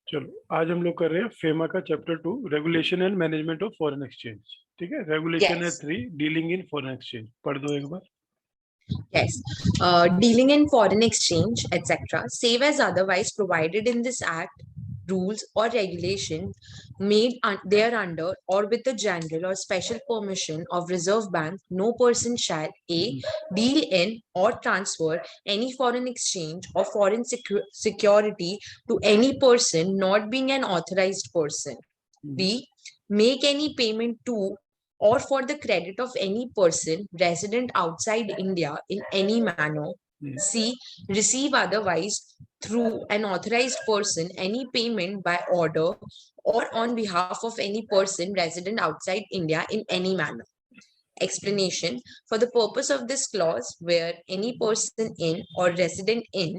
चलो आज हम लोग कर रहे हैं फेमा का chapter 2 regulation and management of foreign exchange. ठीक है, रेगुलेशन है Yes, 3 dealing in foreign exchange. पढ़ दो एक बार। yes. Dealing in foreign exchange, etc., save as otherwise provided in this act, rules or regulation made thereunder or with the general or special permission of Reserve Bank, no person shall a deal in or transfer any foreign exchange or foreign security to any person not being an authorized person. B. Make any payment to or for the credit of any person resident outside India in any manner. C. Receive otherwise through an authorized person any payment by order or on behalf of any person resident outside India in any manner. Explanation: for the purpose of this clause, where any person in or resident in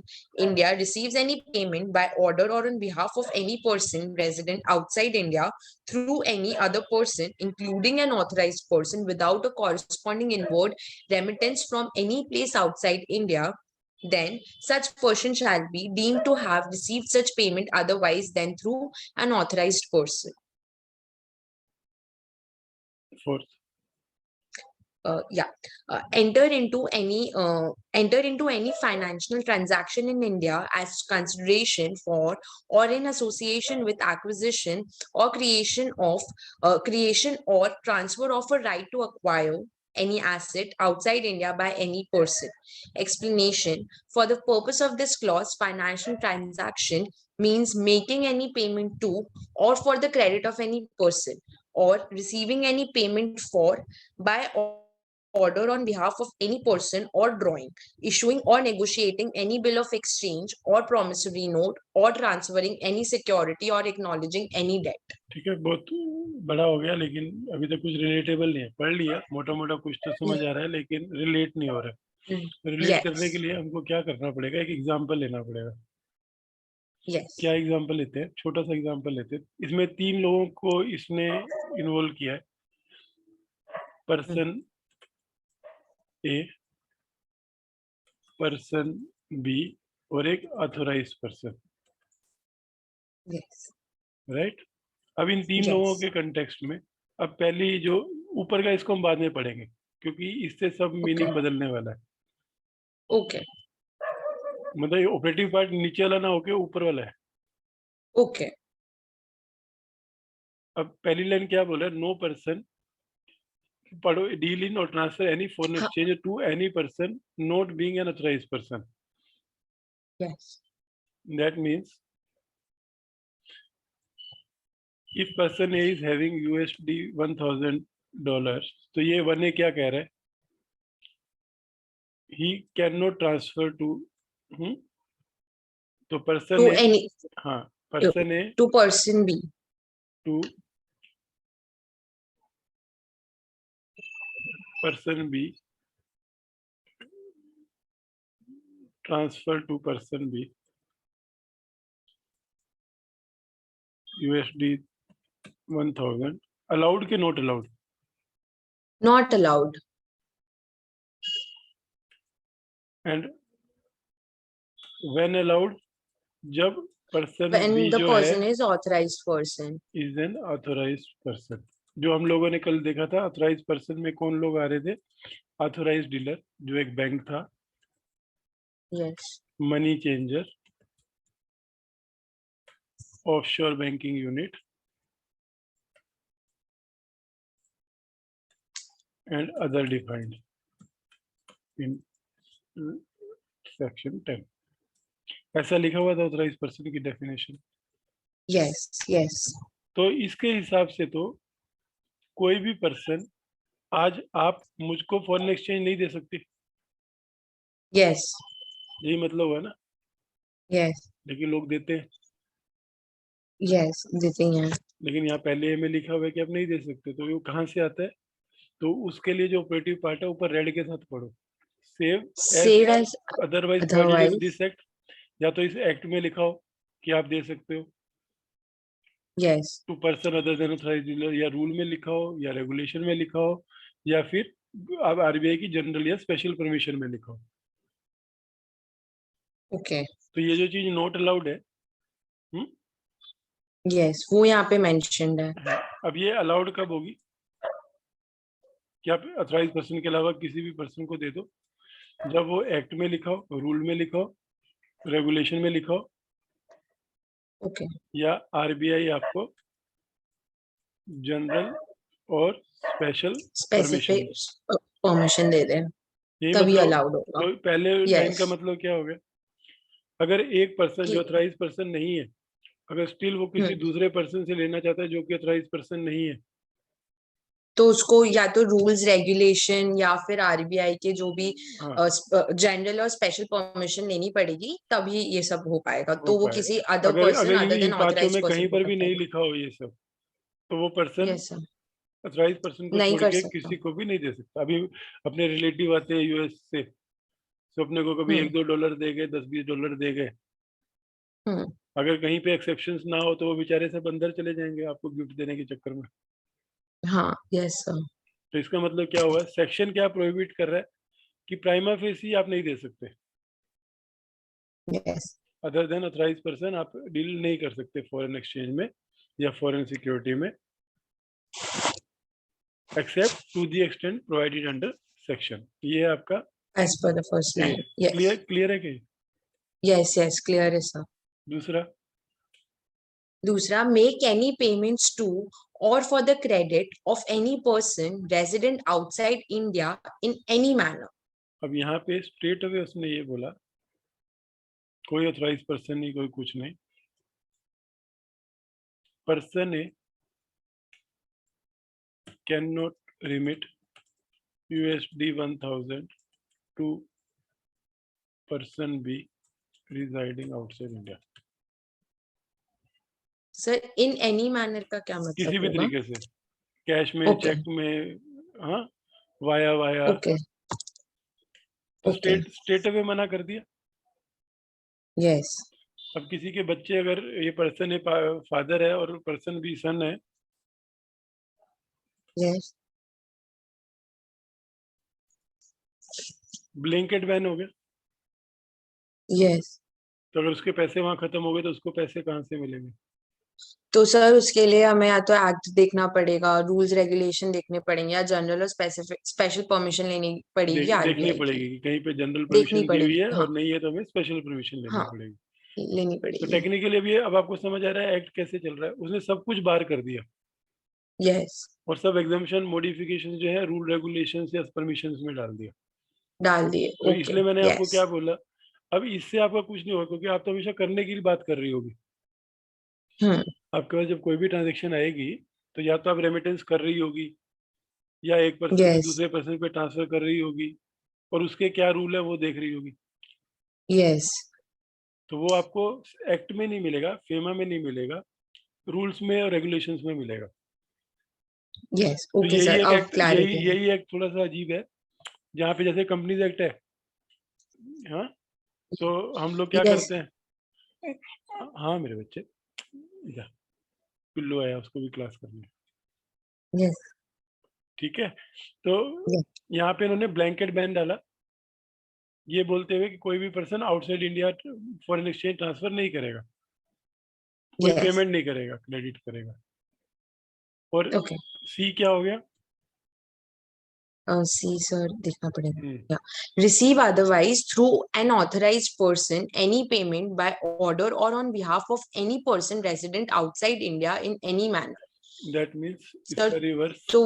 India receives any payment by order or on behalf of any person resident outside India through any other person, including an authorized person, without a corresponding inward remittance from any place outside India, then such person shall be deemed to have received such payment otherwise than through an authorized person. Fourth Enter into any financial transaction in India as consideration for or in association with acquisition or creation or transfer of a right to acquire any asset outside India by any person. Explanation: for the purpose of this clause, financial transaction means making any payment to or for the credit of any person, or receiving any payment for by order on behalf of any person, or drawing, issuing or negotiating any bill of exchange or promissory note, or transferring any security or acknowledging any debt. ठीक है, बहुत बड़ा हो गया लेकिन अभी तक कुछ रिलेटेबल नहीं है। पढ़ लिया, मोटा मोटा कुछ तो समझ आ रहा है लेकिन रिलेट नहीं हो रहा है। रिलेट करने के Yes, लिए हमको क्या करना पड़ेगा, एक एग्जांपल लेना पड़ेगा। क्या yes. एग्जांपल लेते हैं? छोटा सा एग्जांपल लेते हैं। इसमें 3 लोगों को इसने इन्वॉल्व किया है। पर्सन ए, पर्सन बी और एक ऑथोराइज पर्सन। Yes, right. अब इन 3 लोगों yes. के कंटेक्स्ट में, अब पहली जो ऊपर का इसको हम बाद में पढ़ेंगे क्योंकि इससे सब मीनिंग बदलने वाला है। Okay, मतलब ये ऑपरेटिव पार्ट नीचे वाला ना होके ऊपर वाला है। okay. अब पहली लाइन क्या बोला है? नो पर्सन, पढ़ो, डील इन और transfer any foreign Huh, exchange to any person not being an authorised person. yes, that means if person A is having USD $1000, तो ये वन ए क्या कह रहा है? He can not transfer to, तो person to A, any हाँ, person A to person B. To person B, transfer to person B USD 1000, allowed के not allowed? Not allowed. And when allowed? जब person When B the जो है person is authorized person. Is an authorized person. जो हम लोगों ने कल देखा था, ऑथोराइज्ड पर्सन में कौन लोग आ रहे थे? ऑथोराइज्ड डीलर जो एक बैंक था, Yes, money changer, offshore banking unit and other defined in section 10। ऐसा लिखा हुआ था ऑथोराइज्ड पर्सन की डेफिनेशन। yes, yes, तो इसके हिसाब से तो कोई भी पर्सन, आज आप मुझको फॉरेन एक्सचेंज नहीं दे सकते, yes, यही मतलब है ना? yes, लेकिन लोग देते हैं। yes. देते हैं. लेकिन यहाँ पहले में लिखा हुआ है कि आप नहीं दे सकते, तो वो कहाँ से आता है? तो उसके लिए जो ऑपरेटिव पार्ट है ऊपर रेड के साथ पढ़ो, save as Save as otherwise provided in otherwise. This act. या तो इस एक्ट में लिखा हो कि आप दे सकते हो Yes. To person other than authorised dealer, या रूल में लिखा हो या रेगुलेशन में लिखा हो या फिर अब RBI की जनरल या स्पेशल परमिशन में लिखा हो। Okay. तो ये जो चीज नॉट अलाउड है, यस, वो यहाँ पे मेंशन्ड है। अब ये अलाउड कब होगी कि आप अथॉराइज पर्सन के अलावा किसी भी पर्सन को दे दो? जब वो एक्ट में लिखा हो, रूल में लिखा हो, रेगुलेशन में लिखा हो, ओके, या आरबीआई आपको जनरल और स्पेशल परमिशन दे। स्पेसिफिक परमिशन दे दे, यही तभी मतलब, अलाउड होगा। तो पहले लाइन यस, का मतलब क्या हो गया? अगर एक पर्सन जो अथॉराइज पर्सन नहीं है, अगर स्टिल वो किसी दूसरे पर्सन से लेना चाहता है जो कि अथॉराइज पर्सन नहीं है, तो उसको या तो रूल्स रेगुलेशन या फिर आरबीआई के जो भी हाँ जनरल और स्पेशल परमिशन लेनी पड़ेगी, तभी ये सब हो पाएगा। हो तो वो पाएगा। किसी अदर अगर पर्सन अगर अदर इन देन पांचों ऑथराइज में कहीं पर्सन को पर कर भी नहीं पाएगा। लिखा हो ये सब, तो वो person yes sir, authorise person को नहीं छोड़ कर के सकता। किसी को भी नहीं दे सकता। अभी अपने रिलेटिव आते हैं यूएस से, तो अपने को कभी हम्म 1-2 डॉलर दे गए, 10-20 डॉलर दे गए। हम्म अगर कहीं पे एक्सेप्शंस ना हो तो वो बेचारे सब अंदर चले जाएंगे आपको गिफ्ट देने के चक्कर में। हाँ, यस सर, तो इसका मतलब क्या हुआ? सेक्शन क्या प्रोहिबिट कर रहा है कि प्राइमा फेसी आप नहीं दे सकते, yes, other than authorise person आप डील नहीं कर सकते फॉरेन एक्सचेंज में या फॉरेन सिक्योरिटी में, except to the extent provided under section. ये है आपका as per the first A. Line. Yes, clear clear है कि? यस यस, क्लियर है सर। दूसरा, दूसरा, मेक एनी पेमेंट्स टू और for the credit of any person resident outside India in any manner. अब यहाँ पे स्ट्रेट अवे उसने ये बोला, कोई अथॉराइज पर्सन नहीं, कोई कुछ नहीं, पर्सन ए कैन नॉट रिमिट USD 1000 to person B residing outside India. Sir, in any manner का क्या किसी मतलब भी होगा? तरीके से, कैश में, ओके, चेक में, हाँ, वाया वाया। ओके, तो ओके, स्टेट अवे मना कर दिया। यस, अब किसी के बच्चे, अगर ये पर्सन है फादर है और पर्सन भी सन है, यस, ब्लैंकेट बैन हो गया। यस। तो अगर उसके पैसे वहां खत्म हो गए तो उसको पैसे कहाँ से मिलेंगे? तो सर, उसके लिए हमें या तो एक्ट देखना पड़ेगा, रूल्स रेगुलेशन देखने पड़ेंगे, या जनरल और स्पेसिफिक स्पेशल परमिशन लेनी पड़ेगी देखनी आरबीआई की। पड़ेगी कि कहीं पे जनरल देखनी परमिशन दी हुई पड़ेगी, है, हाँ, और नहीं है तो हमें स्पेशल परमिशन लेनी हाँ, पड़ेगी। लेनी तो पड़ेगी। टेक्निकली अभी अब आपको समझ आ रहा है एक्ट कैसे चल रहा है। उसने सब कुछ बाहर कर दिया, यस, और सब एग्जाम्पशन मॉडिफिकेशन जो है रूल रेगुलेशन या परमिशन में डाल दिया। डाल दिए, तो ओके, इसलिए मैंने आपको यस, क्या बोला, अब इससे आपका कुछ नहीं होगा, क्योंकि आप तो हमेशा करने की बात कर रही होगी। हम्म, आपके पास जब कोई भी ट्रांजेक्शन आएगी, तो या तो आप रेमिटेंस कर रही होगी, या एक पर्सन से यस, दूसरे पर्सन पे ट्रांसफर कर रही होगी, और उसके क्या रूल है वो देख रही होगी। यस, तो वो आपको एक्ट में नहीं मिलेगा, फेमा में नहीं मिलेगा, रूल्स में और रेगुलेशंस में मिलेगा। यस, तो ओके यही सर, एक अब एक्ट, यही क्लैरिटी है। यही एक्ट थोड़ा सा अजीब है, जहाँ पे जैसे कंपनीज एक्ट है, हाँ, तो हम लोग क्या यस, करते हैं, हाँ मेरे बच्चे, जा, पिल्लू आया, उसको भी क्लास करनी है, यस, ठीक है। तो यहाँ पे इन्होंने ब्लैंकेट बैन डाला, ये बोलते हुए कि कोई भी person outside India foreign exchange transfer नहीं करेगा, कोई यस, पेमेंट नहीं करेगा, क्रेडिट करेगा। और ओके, सी क्या हो गया? सी सर, देखना हम्म, पड़ेगा। Receive otherwise through an authorised person any payment by order और on behalf of any person resident outside India in any manner. That means sir, इसका रिवर्स। तो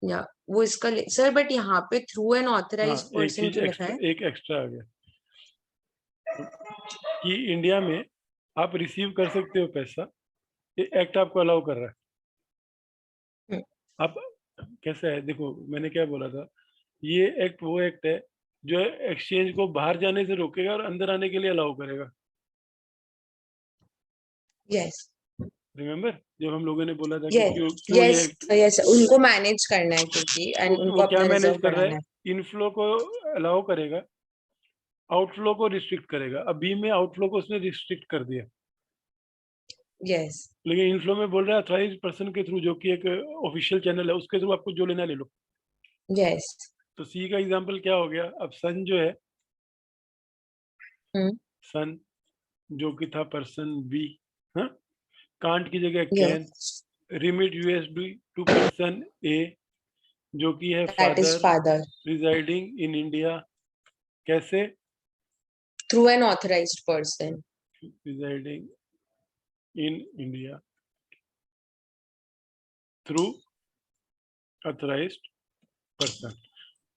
या वो इसका सर, बट यहाँ पे थ्रू एन हाँ, ऑथराइज्ड एक पर्सन चीज क्यों लिखा एक्स्ट्रा, है? एक एक्स्ट्रा आ गया कि इंडिया में आप रिसीव कर सकते हो पैसा, ये एक्ट आपको अलाउ कर रहा है। हम्म, आप, कैसा है देखो, मैंने क्या बोला था, ये एक्ट वो एक्ट है जो एक्सचेंज को बाहर जाने से रोकेगा और अंदर आने के लिए अलाउ करेगा। यस, रिमेम्बर जब हम लोगों ने बोला था कि यस, क्यों क्यों यस, ये एक्ट, यस, उनको मैनेज करना है क्योंकि, एंड वो उनको क्या अपना मैनेज रिजर्व कर रहा बढ़ाना है? है। इनफ्लो को अलाउ करेगा, आउटफ्लो को रिस्ट्रिक्ट करेगा। अब बी में आउटफ्लो को उसने रिस्ट्रिक्ट कर दिया, यस, लेकिन इनफ्लो में बोल रहा है अथॉराइज पर्सन के थ्रू, जो कि एक ऑफिशियल चैनल है, उसके थ्रू आपको जो लेना ले लो। यस, तो सी का एग्जांपल क्या हो गया? अब सन जो है, हम्म, सन जो कि था पर्सन बी, हाँ, कांट की जगह can, Yes, remit USD to person A जो कि है that is father father residing in India, कैसे through an authorized person. Residing in India through authorised person.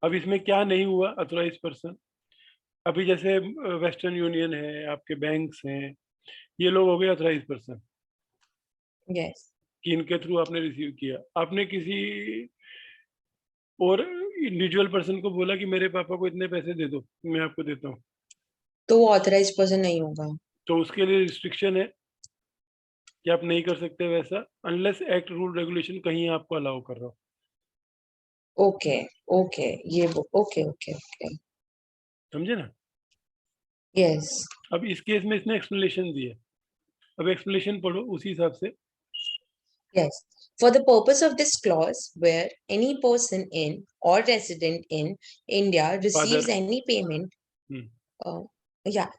अब इसमें क्या नहीं हुआ ऑथराइज्ड पर्सन, अभी जैसे वेस्टर्न यूनियन है, आपके बैंक्स हैं, ये लोग हो गए ऑथराइज्ड पर्सन Yes. कि इनके थ्रू आपने रिसीव किया। आपने किसी और इंडिविजुअल पर्सन को बोला कि मेरे पापा को इतने पैसे दे दो, मैं आपको देता हूँ, तो वो authorized person नहीं होगा. तो उसके लिए रिस्ट्रिक्शन है कि आप नहीं कर सकते वैसा, अनलेस एक्ट रूल रेगुलेशन कहीं आपको अलाउ कर रहा हो। Okay, okay, ये okay, okay, okay. समझे ना? Yes. अब इस केस में इसने एक्सप्लेनेशन दी है, अब एक्सप्लेनेशन पढ़ो उसी हिसाब से। Yes. For the purpose of this clause, where any person in or resident in India receives father any payment, uh, yeah,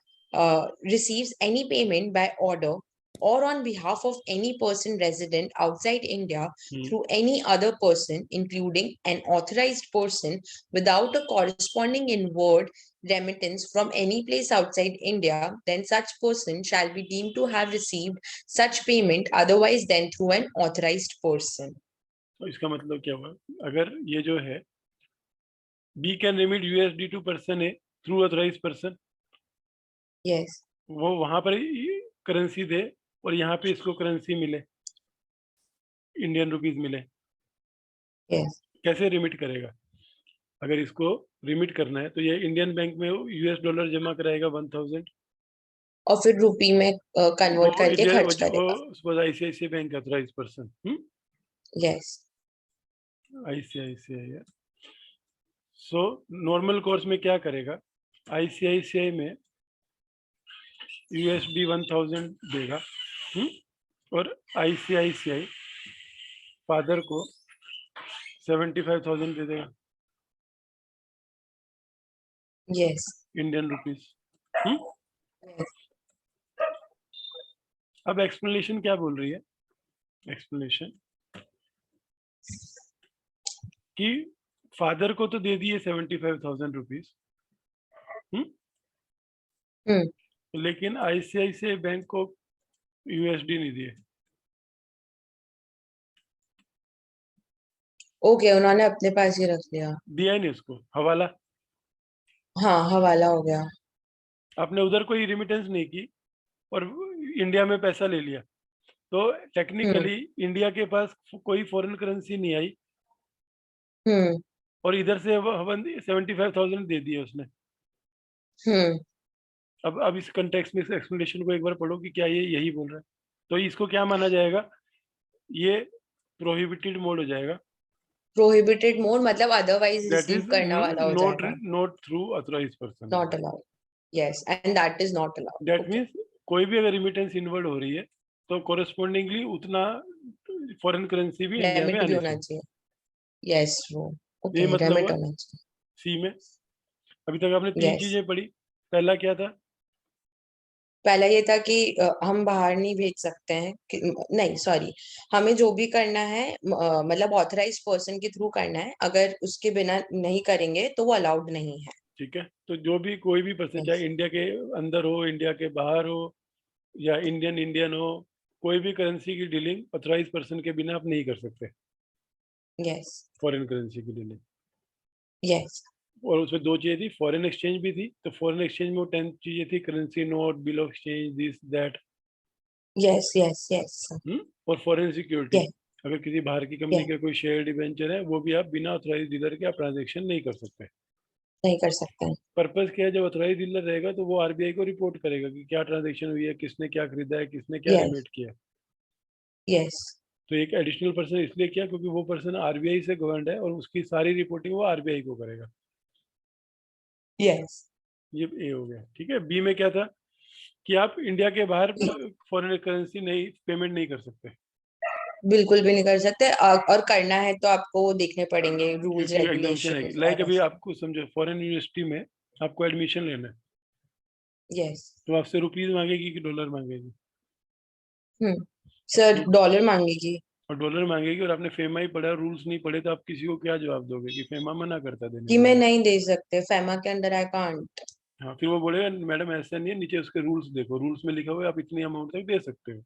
receives any payment by order or on behalf of any person resident outside India through any other person, including an authorized person, without a corresponding inward remittance from any place outside India, then such person shall be deemed to have received such payment otherwise than through an authorized person. तो इसका मतलब क्या हुआ, अगर ये जो है B can remit USD to person A through authorised person, Yes, वो वहां पर करेंसी दे और यहाँ पे इसको करेंसी मिले, इंडियन रुपीज मिले, yes. कैसे रिमिट करेगा? अगर इसको रिमिट करना है तो ये इंडियन बैंक में यूएस डॉलर जमा कराएगा 1000, और फिर रुपी में कन्वर्ट वो करके खर्च वो करेगा. Suppose ICICI bank authorise person, Yes, ICICI, so normal course में क्या करेगा, आईसीआईसीआई में यूएसडी 1000 देगा, और आईसीआईसीआई फादर को 75,000 दे देगा yes, इंडियन रुपीज। yes. अब एक्सप्लेनेशन क्या बोल रही है, एक्सप्लेनेशन कि फादर को तो दे दिए 75,000 रुपीज, लेकिन आईसीआईसीआई बैंक को यूएसडी नहीं दिए। ओके, उन्होंने अपने पास ही रख लिया. दिया ही नहीं उसको, हवाला। हाँ, हवाला हो गया. आपने उधर कोई रिमिटेंस नहीं की और इंडिया में पैसा ले लिया, तो टेक्निकली इंडिया के पास कोई फॉरेन करेंसी नहीं आई हम्म, और इधर से 75,000 दे दिए उसने। हम्म. अब इस कंटेक्स्ट में इस एक्सप्लेनेशन को एक बार पढ़ो कि क्या ये यही बोल रहा है, तो इसको क्या माना जाएगा, ये प्रोहिबिटेड मोड हो जाएगा, प्रोहिबिटेड मोड मतलब अदरवाइज दैट रिसीव इज करना वाला हो नॉट जाएगा. Not through authorised person. Not allowed. Yes, and that is not allowed. That okay. Means कोई भी अगर रिमिटेंस इनवर्ड हो रही है तो कोरस्पोंडिंगली उतना फॉरेन करेंसी भी इंडिया में रेमिट भी आनी होना चाहिए, चाहिए. यस, वो. यही ओके, मतलब रेमिट हुआ होना चाहिए. सी में। अभी तक आपने 3 यस. चीजें पढ़ी, पहला क्या था, पहला ये था कि हम बाहर नहीं भेज सकते हैं नहीं, सॉरी, हमें जो भी करना है मतलब ऑथराइज पर्सन के थ्रू करना है, अगर उसके बिना नहीं करेंगे तो वो अलाउड नहीं है. ठीक है, तो जो भी कोई भी पर्सन Yes. चाहे इंडिया के अंदर हो, इंडिया के बाहर हो, या इंडियन हो, कोई भी करेंसी की डीलिंग ऑथराइज पर्सन के बिना आप नहीं कर सकते, यस, फॉरेन करेंसी की डीलिंग। यस, और उसमें 2 चीजें थी, फॉरेन एक्सचेंज भी थी, तो फॉरेन एक्सचेंज में वो 10 चीजें थी, currency note, bill of exchange, this that, yes, yes, yes, और फॉरेन सिक्योरिटी। यस, अगर किसी बाहर की कंपनी यस. का कोई शेयर डिवेंचर है, वो भी आप बिना ऑथराइज डीलर के आप ट्रांजेक्शन नहीं कर सकते। नहीं कर सकते हैं. पर्पस क्या है, जब ऑथराइज डीलर रहेगा तो वो आरबीआई को रिपोर्ट करेगा कि क्या ट्रांजेक्शन हुई है, किसने क्या खरीदा है, किसने क्या यस, रिमिट किया है। यस, तो एक एडिशनल पर्सन इसलिए किया क्योंकि वो पर्सन आरबीआई से गवर्नड है और उसकी सारी रिपोर्टिंग वो आरबीआई को करेगा। यस. ये ए हो गया। ठीक है, बी में क्या था कि आप इंडिया के बाहर फॉरेन करेंसी नहीं पेमेंट नहीं कर सकते, बिल्कुल भी नहीं कर सकते, और करना है तो आपको वो देखने पड़ेंगे रूल्स क्योंकि एग्जाम्पशन है। रेगुलेशंस लाइक और अभी आपको समझो, फॉरेन यूनिवर्सिटी में आपको एडमिशन लेना है, यस. तो आपसे रुपीज मांगेगी कि डॉलर मांगेगी? सर डॉलर मांगेगी। और डॉलर मांगेगी और आपने फेमा ही पढ़ा, रूल्स नहीं पढ़े, तो आप किसी को क्या जवाब दोगे कि फेमा मना करता देने कि के मैं लिए? नहीं दे सकते, फेमा के अंदर आई कांट। हाँ, फिर वो बोलेगा मैडम ऐसा नहीं है, नीचे उसके रूल्स देखो, रूल्स में लिखा हुआ है आप इतनी अमाउंट तक दे सकते हो,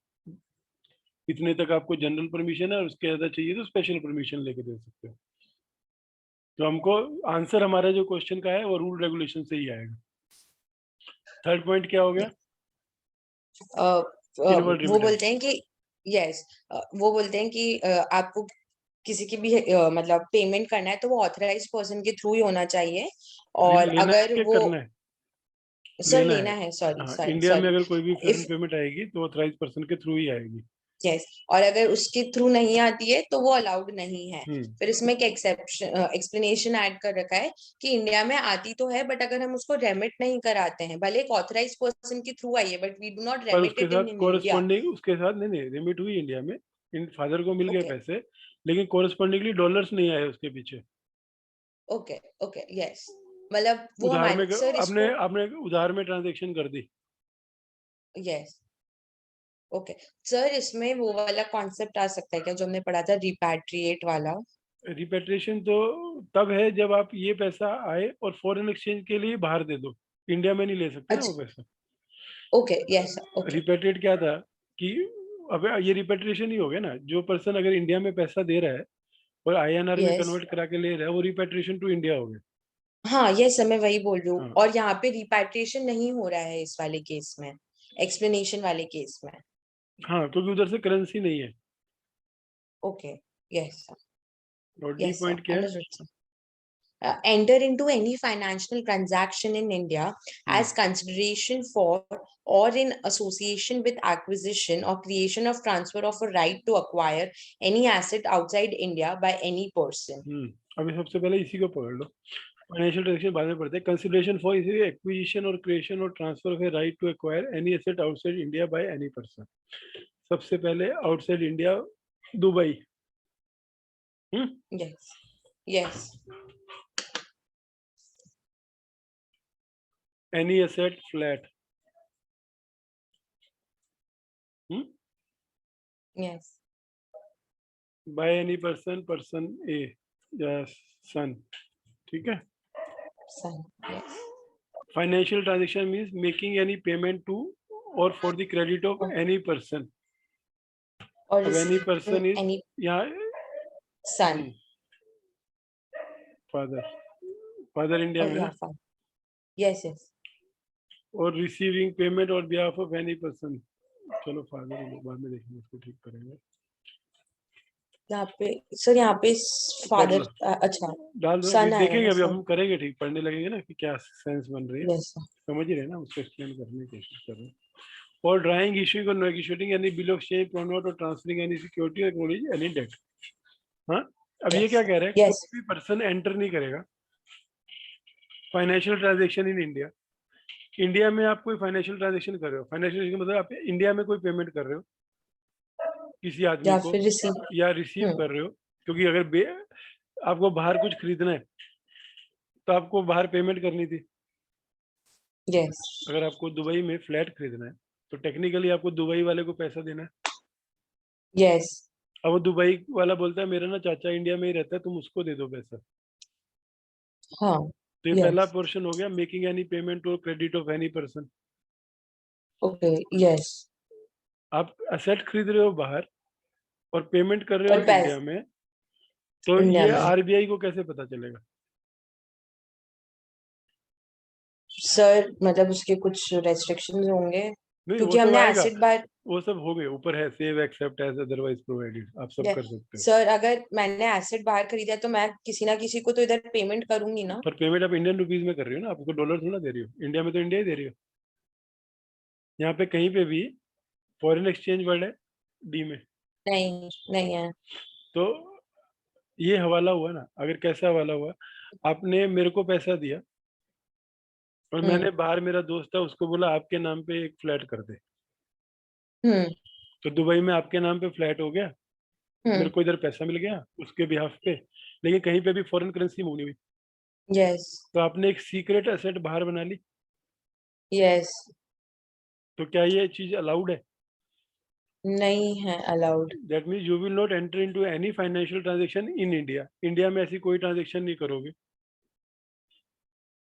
इतने तक आपको जनरल परमिशन है और उसके ज्यादा चाहिए तो स्पेशल परमिशन लेके दे सकते हो। तो हमको आंसर हमारा जो क्वेश्चन का है वो रूल रेगुलेशन से ही आएगा। थर्ड पॉइंट क्या हो गया? इनवर्ड वो रिमिटेंस। बोलते हैं कि यस, वो बोलते हैं कि आपको किसी की भी मतलब पेमेंट करना है तो वो ऑथराइज पर्सन के थ्रू ही होना चाहिए। और लेना है अगर कि वो, करना है? सर लेना लेना है। है, सॉरी हाँ, सॉरी इंडिया में सॉरी। अगर कोई भी फॉरेन इफ पेमेंट आएगी तो ऑथराइज पर्सन के थ्रू ही आएगी। यस, और अगर उसके थ्रू नहीं आती है तो वो अलाउड नहीं है। हम्म। फिर इसमें एक एक्सेप्शन एक्सप्लेनेशन ऐड कर रखा है कि इंडिया में आती तो है बट अगर हम उसको रेमिट नहीं कराते हैं, भले एक ऑथराइज पर्सन के थ्रू आई है बट वी डू नॉट पर रेमिट उसके इट इन साथ इंडिया। कोरस्पॉन्डिंग, उसके साथ नहीं नहीं रिमिट हुई इंडिया में, इन फादर को मिल गए ओके पैसे, लेकिन कोरस्पॉन्डिंगली डॉलर्स नहीं आए उसके पीछे। ओके ओके यस, मतलब वो उधार में हमारे सर आपने इसको, आपने उधार में ट्रांजेक्शन कर दी। Yes okay. सर इसमें वो वाला कॉन्सेप्ट आ सकता है क्या जो हमने पढ़ा था, रिपैट्रिएट वाला? रिपेट्रिएशन तो तब है जब आप ये पैसा आए और फॉरेन एक्सचेंज के लिए बाहर दे दो, इंडिया में नहीं ले सकते ना वो अच्छा, पैसा। Okay yes okay. रिपेट्रिएट क्या था कि अब ये रिपेट्रिएशन ही हो गया ना, जो पर्सन अगर इंडिया में पैसा दे रहा है और आईएनआर में यस, कन्वर्ट करा के ले रहा है वो रिपेट्रिएशन टू इंडिया हो गया। हाँ यस सर, मैं वही बोल रही हूँ। हाँ। और यहाँ पे रिपैट्रिएशन नहीं हो रहा है इस वाले केस में, एक्सप्लेनेशन वाले केस में। हाँ, क्योंकि उधर से करेंसी नहीं है। ओके यस सर, और डी यस सर पॉइंट क्या है? Understood sir. Enter into any financial transaction in India hmm. as consideration for or in association with acquisition or creation of transfer of a right to acquire any asset outside India by any person. अभी सबसे पहले इसी को पकड़ लो, financial transaction बाद में पढ़ते हैं। कंसिडरेशन फॉर इसी एक्विजिशन और क्रिएशन और transfer of a right to acquire any asset outside India by any person. सबसे पहले outside India, Dubai. Yes, yes, any asset flat. yes, by any person, person A या son, ठीक है। son, yes. Financial transaction means making any payment to और for the credit of Or, any person. or अब any receiving person is any यहाँ son. Father, father India Oh में yeah, ना। fine. Yes, yes. और receiving payment और behalf of any person, चलो father बाद में देखेंगे, उसको ठीक करेंगे। यहाँ पे सर, यहाँ पे पढ़ फादर, लो, अच्छा, डाल दो, अभी सन आएगा देखेंगे, ना अभी अब सर? हम करेंगे ठीक, पढ़ने लगेंगे ना कि क्या सेंस बन रही है। Yes sir. समझ ही रहे ना, उसको एक्सप्लेन करने की कोशिश कर रहे हैं। और ड्राइंग, इशूइंग और negotiating any bill of exchange, pronote और ट्रांसफरिंग एनी सिक्योरिटी और एक्नॉलेज एनी डेट। हाँ, अब ये यस क्या कह रहा है, यस, कोई भी पर्सन एंटर नहीं करेगा financial transaction in India. India में आप कोई फाइनेंशियल ट्रांजेक्शन कर रहे हो, फाइनेंशियल मतलब आप इंडिया में कोई पेमेंट कर रहे हो किसी आदमी या को फिर रिसीव। या रिसीव कर रहे हो, क्योंकि अगर आपको बाहर कुछ खरीदना है तो आपको बाहर पेमेंट करनी थी। यस अगर आपको दुबई में फ्लैट खरीदना है तो टेक्निकली आपको दुबई वाले को पैसा देना है। यस, अब वो दुबई वाला बोलता है मेरा ना चाचा इंडिया में ही रहता है, तुम उसको दे दो पैसा। हाँ तो ये पहला यस पोर्शन हो गया, मेकिंग एनी पेमेंट और credit of any person. Okay yes. आप असेट खरीद रहे हो बाहर और पेमेंट कर रहे हो और इंडिया पैस में, तो इंडिया ये में आरबीआई को कैसे पता चलेगा? सर, मतलब उसके कुछ रेस्ट्रिक्शंस होंगे नहीं, वो क्योंकि सब हमने आएगा, एसिड बार। वो सब हो गए, ऊपर है save except as otherwise provided, आप सब कर सकते हो। सर अगर मैंने एसिड बाहर खरीदा है तो मैं किसी ना किसी को तो इधर पेमेंट करूंगी ना? पर पेमेंट आप इंडियन रुपीज में कर रही हो ना, आपको डॉलर थोड़ा दे रही हो, इंडिया में तो इंडिया ही दे रही हो। यहाँ पे कहीं पे भी फॉरेन एक्सचेंज वर्ड है डी में। नहीं नहीं है। तो ये हवाला हुआ ना, अगर कैसा हवाला हुआ, आपने मेरे को पैसा दिया और हम्म मैंने बाहर, मेरा दोस्त था, उसको बोला आपके नाम पे एक फ्लैट कर दे, हम्म तो दुबई में आपके नाम पे फ्लैट हो गया, मेरे हम्म को इधर पैसा मिल गया उसके बिहाफ पे, लेकिन कहीं पे भी फॉरेन करेंसी मूव नहीं हुई। यस तो आपने एक सीक्रेट एसेट बाहर बना ली, यस। तो क्या ये चीज अलाउड है? नहीं है allowed. That means you will not enter into any financial transaction in India. India में ऐसी कोई ट्रांजेक्शन नहीं करोगे।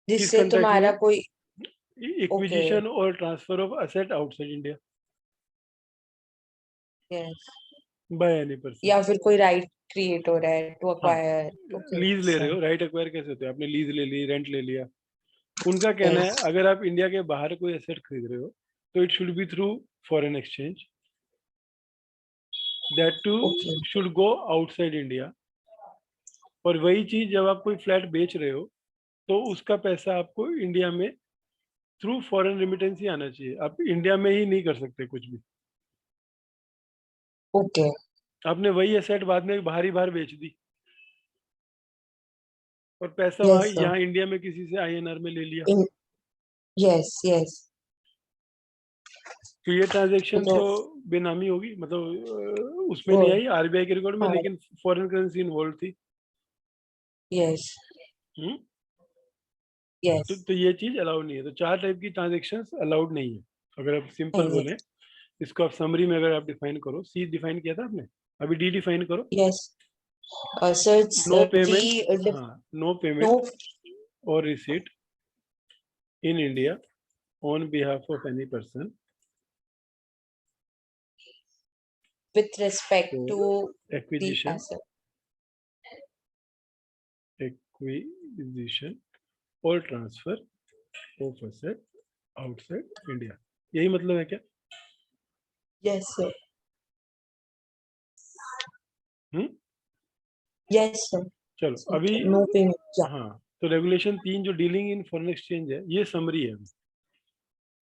किस जिससे कंटेक्स्ट तुम्हारा में? कोई, ओके, इक्विजिशन और transfer of asset outside India yes, bye any person. या फिर कोई राइट क्रिएट हो रहा है टू हाँ, अक्वायर, ओके, लीज ले रहे हो, राइट एक्वायर कैसे होते हैं? आपने लीज ले ली, रेंट ले लिया। उनका कहना है यस, अगर आप इंडिया के बाहर कोई एसेट खरीद रहे हो तो it should be through foreign exchange, that too okay, should go outside India. और वही चीज जब आप कोई फ्लैट बेच रहे हो तो उसका पैसा आपको इंडिया में थ्रू फॉरेन रेमिटेंस ही आना चाहिए। आप इंडिया में ही नहीं कर सकते कुछ भी। ओके, आपने वही एसेट बाद में बाहर ही बाहर बेच दी और पैसा वहां यस सर, यहाँ इंडिया में किसी से आईएनआर में ले लिया, इन, यस यस, तो ये ट्रांजेक्शन तो तो बेनामी होगी, मतलब उसमें नहीं वो, आई आरबीआई के रिकॉर्ड में, हाँ, लेकिन फॉरेन करेंसी इन्वॉल्व थी। यस हम्म। यस, तो ये चीज अलाउड नहीं है। तो चार टाइप की ट्रांजेक्शंस अलाउड नहीं है, अगर आप सिंपल नहीं बोले। इसको आप समरी में अगर आप डिफाइन करो, सी डिफाइन किया था आपने, अभी डी डिफाइन करो। है, yes sir, no D, payment, हाँ, नो नो, पेमेंट और receipt in India on behalf of any person with respect to for the acquisition, asset, acquisition और transfer of asset outside India. यही मतलब है क्या? yes sir, हम्म। yes sir, चलो अभी, okay, no payment, yeah, हाँ, तो रेगुलेशन 3 जो डीलिंग इन फॉरेन एक्सचेंज है, ये समरी है अभी।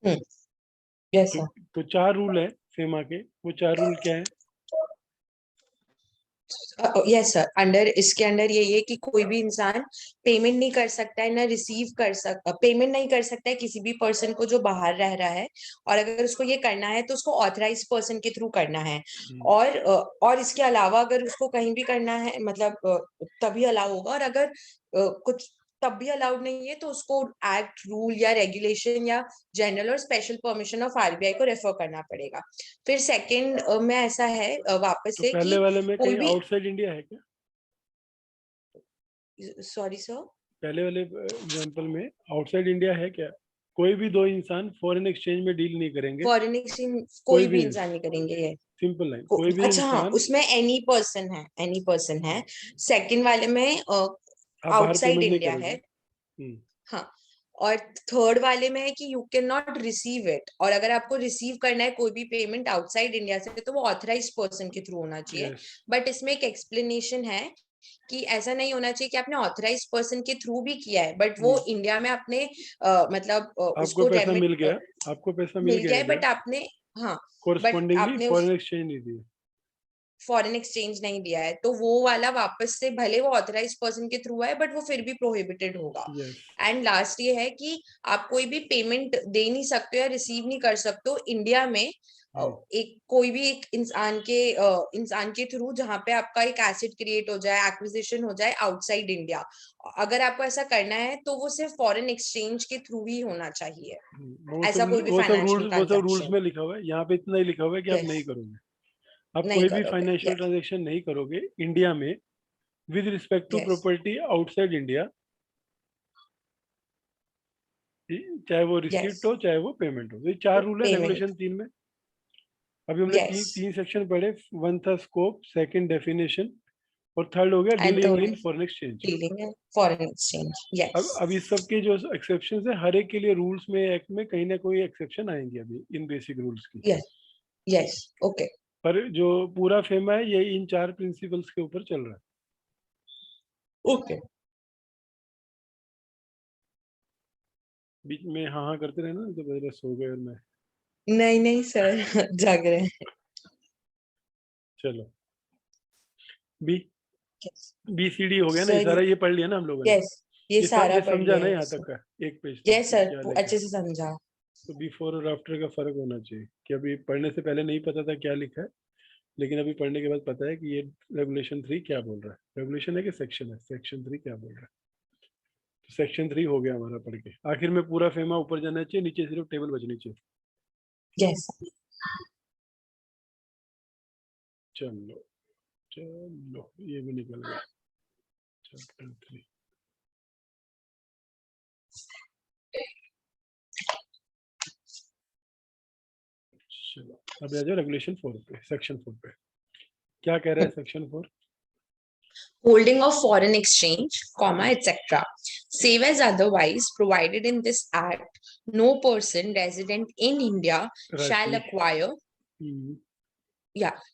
hmm, yes तो, sir, तो 4 रूल है फेमा के। वो 4 रूल क्या है? यस सर, अंडर इसके अंडर ये कि कोई भी इंसान पेमेंट नहीं कर सकता है, ना रिसीव कर पेमेंट नहीं कर सकता है किसी भी पर्सन को जो बाहर रह रहा है, और अगर उसको ये करना है तो उसको ऑथराइज पर्सन के थ्रू करना है। और इसके अलावा अगर उसको कहीं भी करना है, मतलब तभी अलाउ होगा, और अगर कुछ तब भी अलाउड नहीं है तो उसको एक्ट, रूल या रेगुलेशन या जनरल और स्पेशल परमिशन ऑफ आरबीआई को रेफर करना पड़ेगा। फिर सेकंड में ऐसा है वापस तो से पहले कि वाले में कोई कहीं भी, आउटसाइड इंडिया है क्या? सॉरी सर, पहले वाले एग्जांपल में आउटसाइड इंडिया है क्या? कोई भी दो इंसान फॉरेन एक्सचेंज में डील नहीं करेंगे। फॉरेन एक्सचेंज कोई कोई भी भी, इंसान नहीं करेंगे ये। सिंपल लाइन, कोई भी अच्छा हाँ, इंसान। उसमें एनी पर्सन है, एनी पर्सन है। सेकंड वाले में आप बाहर आउटसाइड पेमेंट नहीं इंडिया करोगे। है। हाँ, और थर्ड वाले में है कि you can not receive it, और अगर आपको रिसीव करना है कोई भी पेमेंट आउटसाइड इंडिया से तो वो ऑथराइज पर्सन के थ्रू होना चाहिए। यस। बट इसमें एक एक्सप्लेनेशन है कि ऐसा नहीं होना चाहिए कि आपने ऑथराइज पर्सन के थ्रू भी किया है बट वो इंडिया में आपने मतलब आपको उसको पैसा रेमिट मिल गया, आपको पैसा मिल मिल गया गया है, इधर, बट आपने, हाँ, बट कोरस्पॉन्डिंगली आपने फॉरेन उस एक्सचेंज नहीं दिया। फॉरेन एक्सचेंज नहीं दिया है, तो वो वाला वापस से भले वो ऑथराइज पर्सन के थ्रू है बट वो फिर भी प्रोहिबिटेड होगा। यस। एंड लास्ट ये है कि आप कोई भी पेमेंट दे नहीं सकते हो या रिसीव नहीं कर सकते हो इंडिया में एक कोई भी एक इंसान के थ्रू जहां पे आपका एक एसेट क्रिएट हो जाए, एक्विजिशन हो जाए आउटसाइड इंडिया। अगर आपको ऐसा करना है तो वो सिर्फ फॉरेन एक्सचेंज के थ्रू ही होना चाहिए, वो ऐसा सब कोई भी फाइनेंशियल वो सब रूल्स ट्रांजैक्शन। में लिखा हुआ है। यहाँ पे इतना ही लिखा हुआ है कि आप यस, नहीं करोगे। आप नहीं कोई भी करोगे, फाइनेंशियल यस ट्रांजेक्शन नहीं करोगे इंडिया में with respect to yes, property outside India, चाहे वो यस, रिसीट हो चाहे वो पेमेंट हो। तो ये 4 रूल है पेमेंट, रेगुलेशन 3 में। अभी हमने यस, तीन सेक्शन पढ़े। वन था स्कोप, सेकंड डेफिनेशन, और थर्ड हो गया and dealing third in foreign exchange. Dealing है फॉरेन एक्सचेंज, यस, अब इस सब के जो एक्सेप्शन है, हर एक के लिए रूल्स में, एक्ट में कहीं ना कोई एक्सेप्शन आएंगे अभी इन बेसिक रूल्स की। यस, यस, ओके, पर जो पूरा फेमा है ये इन 4 प्रिंसिपल्स के ऊपर चल रहा है। ओके, बीच में हाँ हाँ करते रहना, तो मेरे सो गए और मैं। नहीं नहीं सर, जाग रहे हैं, चलो, B yes B C D हो गया ना, ये सर, सारा ये पढ़ लिया ना हम लोगों ने। यस, ये सारा ये पढ़ समझा लिया ना है यहाँ सर, तक का, एक पेज तक यस कि सर, क्या लिखा अच्छे है। से समझा, तो बिफोर और आफ्टर का फर्क होना चाहिए कि अभी पढ़ने से पहले नहीं पता था क्या लिखा है, लेकिन अभी पढ़ने के बाद पता है कि ये रेगुलेशन 3 क्या बोल रहा है। रेगुलेशन है कि सेक्शन है? सेक्शन 3 क्या बोल रहा है। तो सेक्शन 3 हो गया हमारा पढ़ के। आखिर में पूरा फेमा ऊपर जाना चाहिए, नीचे सिर्फ टेबल बचनी चाहिए। यस। चलो चलो ये भी निकल गया चैप्टर 3। चलो अब आ जाओ रेगुलेशन 4 पे, सेक्शन 4 पे क्या कह रहा है section 4? Holding of foreign exchange, comma, etc. Save as otherwise provided in this act, no person resident in India shall Right. acquire,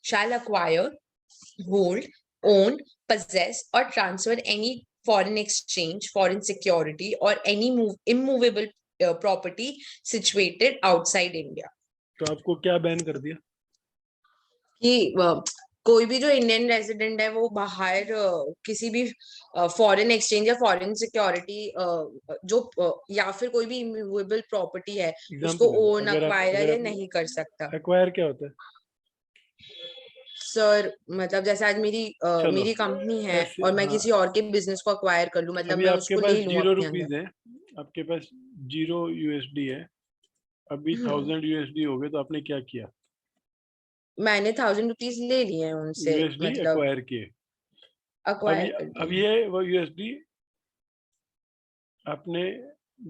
shall acquire, hold, own, possess, or transfer any foreign exchange, foreign security, or any immovable property situated outside India. तो आपको क्या ban कर दिया? कि कोई भी जो Indian resident है वो बाहर किसी भी फॉरेन एक्सचेंज या फॉरेन सिक्योरिटी जो या फिर कोई भी इमूवेबल प्रॉपर्टी है उसको ओन अक्वायर या नहीं कर सकता। एक्वायर क्या होता है सर मतलब जैसे आज मेरी कंपनी है और मैं किसी और के बिजनेस को अक्वायर कर लूं, मतलब अभी मैं आपके उसको पास ले लूं 0 अपने रुपीज अंदर। है, आपके पास 0 USD है, अभी 1000 USD हो गए तो आपने क्या किया? मैंने 1000 रुपीज ले लिए हैं उनसे, USD मतलब एक्वायर किए। अक्वायर कर अब दिए। ये वो USD आपने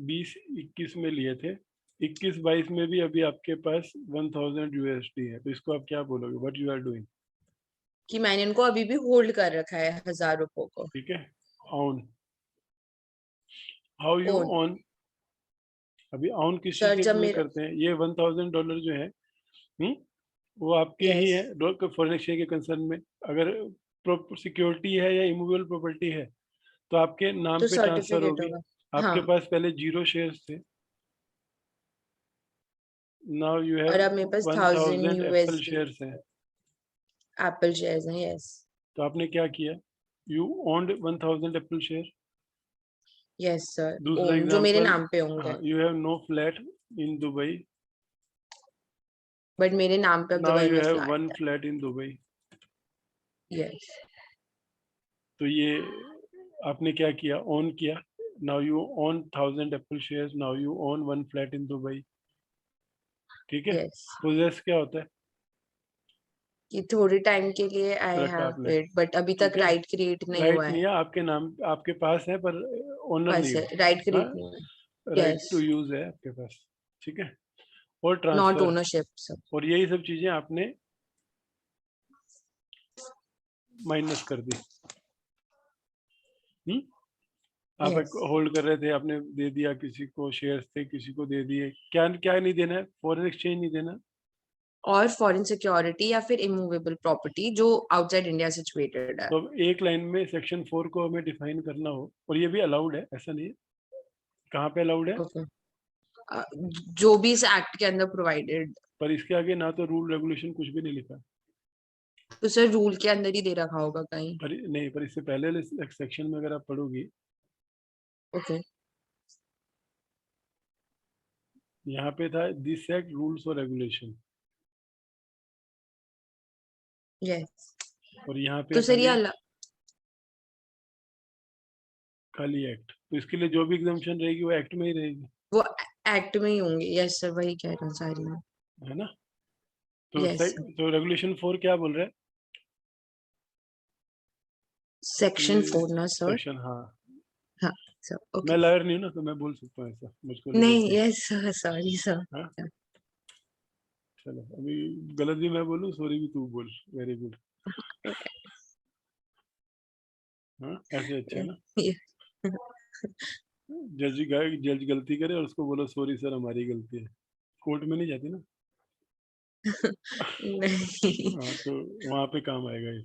20-21 में लिए थे, 21-22 में भी अभी आपके पास 1000 USD है, तो इसको आप क्या बोलोगे? What you are doing? कि मैंने उनको अभी भी होल्ड कर रखा है 1000 रुपयों को। ठीक है, on. How you own on? अभी ऑन किस चीज सर के जब लिए मेरा करते हैं? ये $1000 जो है, वो आपके ही यस है फॉरेन एक्सचेंज के कंसर्न में। अगर सिक्योरिटी है या इमूवेबल प्रॉपर्टी है तो आपके नाम तो पे ट्रांसफर सर्टिफिकेट होगी। होगा। आपके हाँ, पास पहले 0 शेयर्स थे, नाउ यू और हैव अब मेरे पास 1000 1000 एप्पल USD शेयर्स हैं। एप्पल शेयर्स हैं। यस तो आपने क्या किया? You owned 1000 Apple share. Yes sir, दूसरा ओन जो मेरे एग्जांपल, नाम पे होंगे, you have no flat in Dubai, but मेरे नाम पे अब नाउ दुबई यू में हैव फ्लैट 1 है। Flat in Dubai. यस तो ये आपने क्या किया? ओन किया। Now you own 1000 Apple shares, now you own 1 flat in Dubai. ठीक है। यस पोजेस क्या होता है? कि थोड़े टाइम के लिए आई रखा हैव आपने, इट, बट अभी तक ठीक है। राइट क्रिएट नहीं राइट हुआ नहीं है। है आपके नाम, आपके पास है पर ओनर नहीं बस हो। राइट हाँ, क्रिएट नहीं हुआ है। राइट यस टू यूज है आपके पास। ठीक है, और नॉट ट्रांसफर, ओनरशिप सर। और यही सब चीजें आपने माइनस कर दी। आप यस होल्ड कर रहे थे, आपने दे दिया किसी को, शेयर्स थे किसी को दे दिए। क्या क्या नहीं देना है? फॉरेन एक्सचेंज नहीं देना। और फॉरेन सिक्योरिटी या फिर इमूवेबल प्रॉपर्टी जो आउटसाइड इंडिया सिचुएटेड है। तो अब एक लाइन में सेक्शन 4 को हमें डिफाइन करना हो, और ये भी अलाउड है, ऐसा नहीं है। कहाँ पे अलाउड है? ओके, जो भी इस एक्ट के अंदर प्रोवाइडेड। पर इसके आगे ना तो रूल रेगुलेशन कुछ भी नहीं लिखा। तो सर रूल के अंदर ही दे रखा होगा कहीं। पर नहीं, पर इससे पहले वाले सेक्शन में अगर आप पढ़ोगी, ओके यहाँ पे था दिस एक्ट रूल्स और रेगुलेशन, यस और यहाँ पे तो सर ये खाली एक्ट। तो इसके लिए जो भी एग्जाम्पशन रहेगी वो एक्ट में ही रहेगी, वो एक्ट में ही होंगे। यस सर, वही कह रहा हूँ सारी में। है ना? तो यस तो रेगुलेशन 4 क्या बोल रहा है? सेक्शन 4 ना सर। सेक्शन, हाँ। हाँ सर, मैं ओके। लॉयर नहीं हूँ ना, तो मैं बोल सकता हूँ ऐसा, मुझको नहीं, लिबर्टी है। Yes sir, sorry sir. हाँ, चलो अभी गलत भी मैं बोलूँ, सॉरी भी तू बोल, वेरी गुड। हाँ, ऐसे अच्छा है ना? जज गलती करे और उसको बोलो सॉरी सर हमारी गलती है, कोर्ट में नहीं जाती ना। नहीं हाँ, तो वहां पे काम आएगा ये।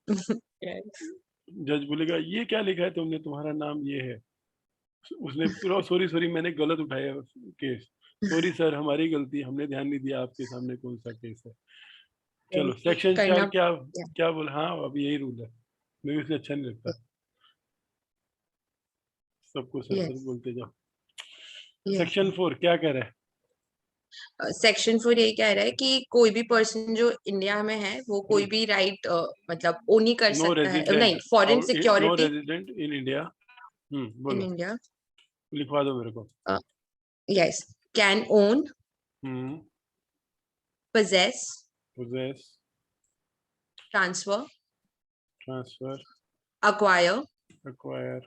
yes. जज बोलेगा ये क्या लिखा है तुमने, तुम्हारा नाम ये है। उसने पूरा सॉरी सॉरी मैंने गलत उठाया केस, सॉरी सर हमारी गलती, हमने ध्यान नहीं दिया आपके सामने कौन सा केस है। चलो सेक्शन 4 करना। क्या क्या बोल, हाँ अभी यही रूल है, मुझे इसलिए अच्छा नहीं लगता सबको सर सर यस बोलते जाओ। यस सेक्शन 4 क्या कह रहा है? सेक्शन 4 यही कह रहा है कि कोई भी पर्सन जो इंडिया में है वो कोई भी राइट मतलब ओन ही कर नो सकता है, रेजिडेंट, नहीं foreign no security resident in India, in बोलो, इंडिया। लिखवा दो मेरे को। Yes, can own, hmm possess, possess, transfer, transfer, acquire, acquire,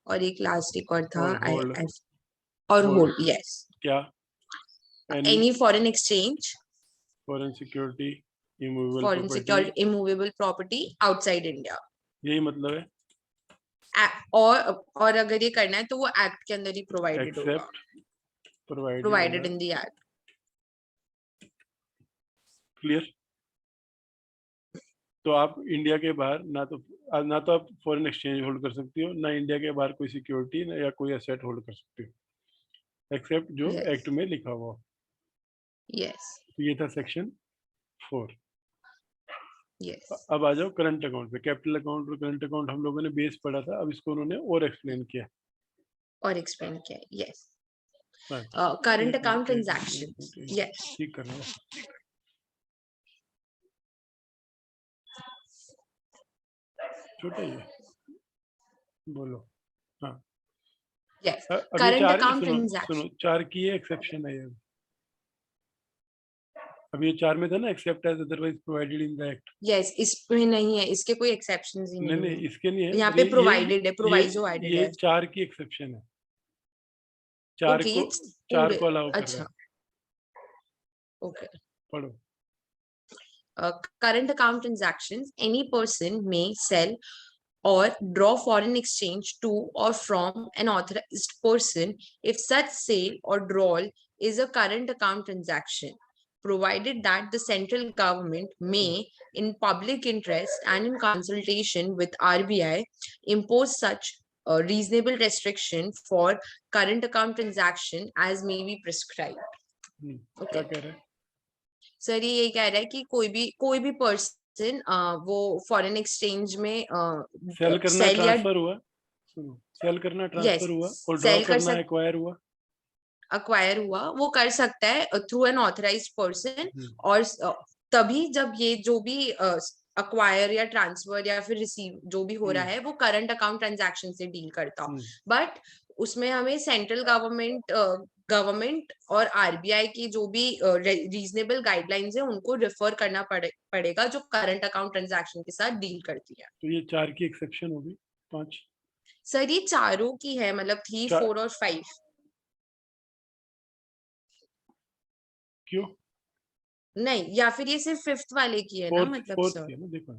और एक लास्ट एक और था और hold. और Hold. hold. Yes. क्या? Any foreign exchange, foreign security, immovable foreign property. security, immovable property outside India. यही मतलब है. और अगर ये करना है तो वो एक्ट के अंदर ही प्रोवाइडेड होगा. Except Provided in the act. Clear. तो आप इंडिया के बाहर ना तो आप फॉरेन एक्सचेंज होल्ड कर सकती हो, ना इंडिया के बाहर कोई सिक्योरिटी या कोई एसेट होल्ड कर सकती हो, एक्सेप्ट जो Yes. एक्ट में लिखा हुआ. Yes. तो ये था सेक्शन 4. Yes. अब आ जाओ करंट अकाउंट पे. कैपिटल अकाउंट और करंट अकाउंट हम लोगों ने बेस पढ़ा था, अब इसको उन्होंने और एक्सप्लेन किया. और एक्सप्लेन किया. Yes. Right. Current account transactions. Yes. ठीक कर रहा हूँ. छोटा ही है. बोलो. हाँ. Yes. अब ये Current चार account सुनो transaction. चार की एक्सेप्शन है. अब ये 4 में था ना, except as otherwise provided in the act. Yes. इसमें नहीं है, इसके कोई एक्सेप्शंस ही नहीं नहीं है. इसके नहीं है. यहाँ पर पे प्रोवाइडेड है, प्रोवाइजो ये एडेड है. 4 की एक्सेप्शन है. 4 Okay, को अलाउ कर रहा अच्छा. है. Okay. पढ़ो. Current account transactions, any person may sell or draw foreign exchange to or from an authorized person if such sale or drawal is a current account transaction, provided that the central government may, in public interest and in consultation with RBI, impose such a reasonable restriction for current account transaction as may be prescribed. क्या कह रहे हैं? Sir ये कह रहा है कि कोई भी पर्सन वो फॉरेन एक्सचेंज में सेल करना सेल या ट्रांसफर हुआ. सुनो, सेल करना Yes, ट्रांसफर हुआ और ड्रॉ सेल कर करना एक्वायर हुआ. अक्वायर हुआ, वो कर सकता है थ्रू एन ऑथराइज्ड पर्सन. और तभी जब ये जो भी अक्वायर या ट्रांसफर या फिर रिसीव जो भी हो रहा है वो करंट अकाउंट ट्रांजैक्शन से डील करता हो. बट उसमें हमें सेंट्रल गवर्नमेंट और आरबीआई की जो भी रीजनेबल गाइडलाइंस है उनको रेफर करना पड़ेगा जो करंट अकाउंट ट्रांजैक्शन के साथ डील करती है. तो ये 4 की एक्सेप्शन होगी. 5 सर ये चारों की है, मतलब 3, 4 और 5. क्यों? नहीं, या फिर ये सिर्फ 5th वाले की है ना, मतलब फोर्थ सर. की है ना. देखो,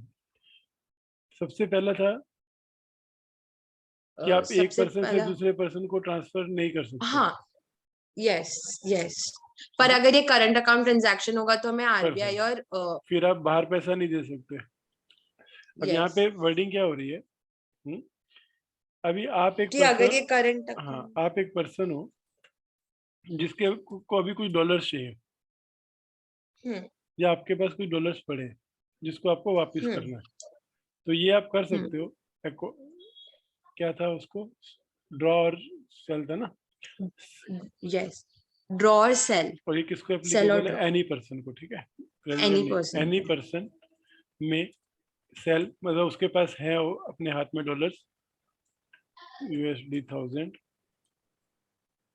सबसे पहला था कि आप एक पर्सन से दूसरे पर्सन को ट्रांसफर नहीं कर सकते. हाँ. यस. पर अगर ये करंट अकाउंट ट्रांजैक्शन होगा तो हमें आरबीआई और फिर आप बाहर पैसा नहीं दे सकते. अब यहाँ पे वर्डिंग क्या हो रही है? अभी आप एक कि अगर ये करंट हाँ, आप एक पर्सन हो जिसके को अभी कुछ डॉलर्स चाहिए, या आपके पास कुछ डॉलर्स पड़े हैं जिसको आपको वापस करना है, तो ये आप कर सकते हो. क्या था उसको? ड्रॉ और सेल था ना. यस, ड्रॉ और सेल. और ये किसको एप्लीकेबल है? एनी पर्सन को. ठीक है. एनी पर्सन में सेल, मतलब उसके पास है अपने हाथ में डॉलर्स USD 1000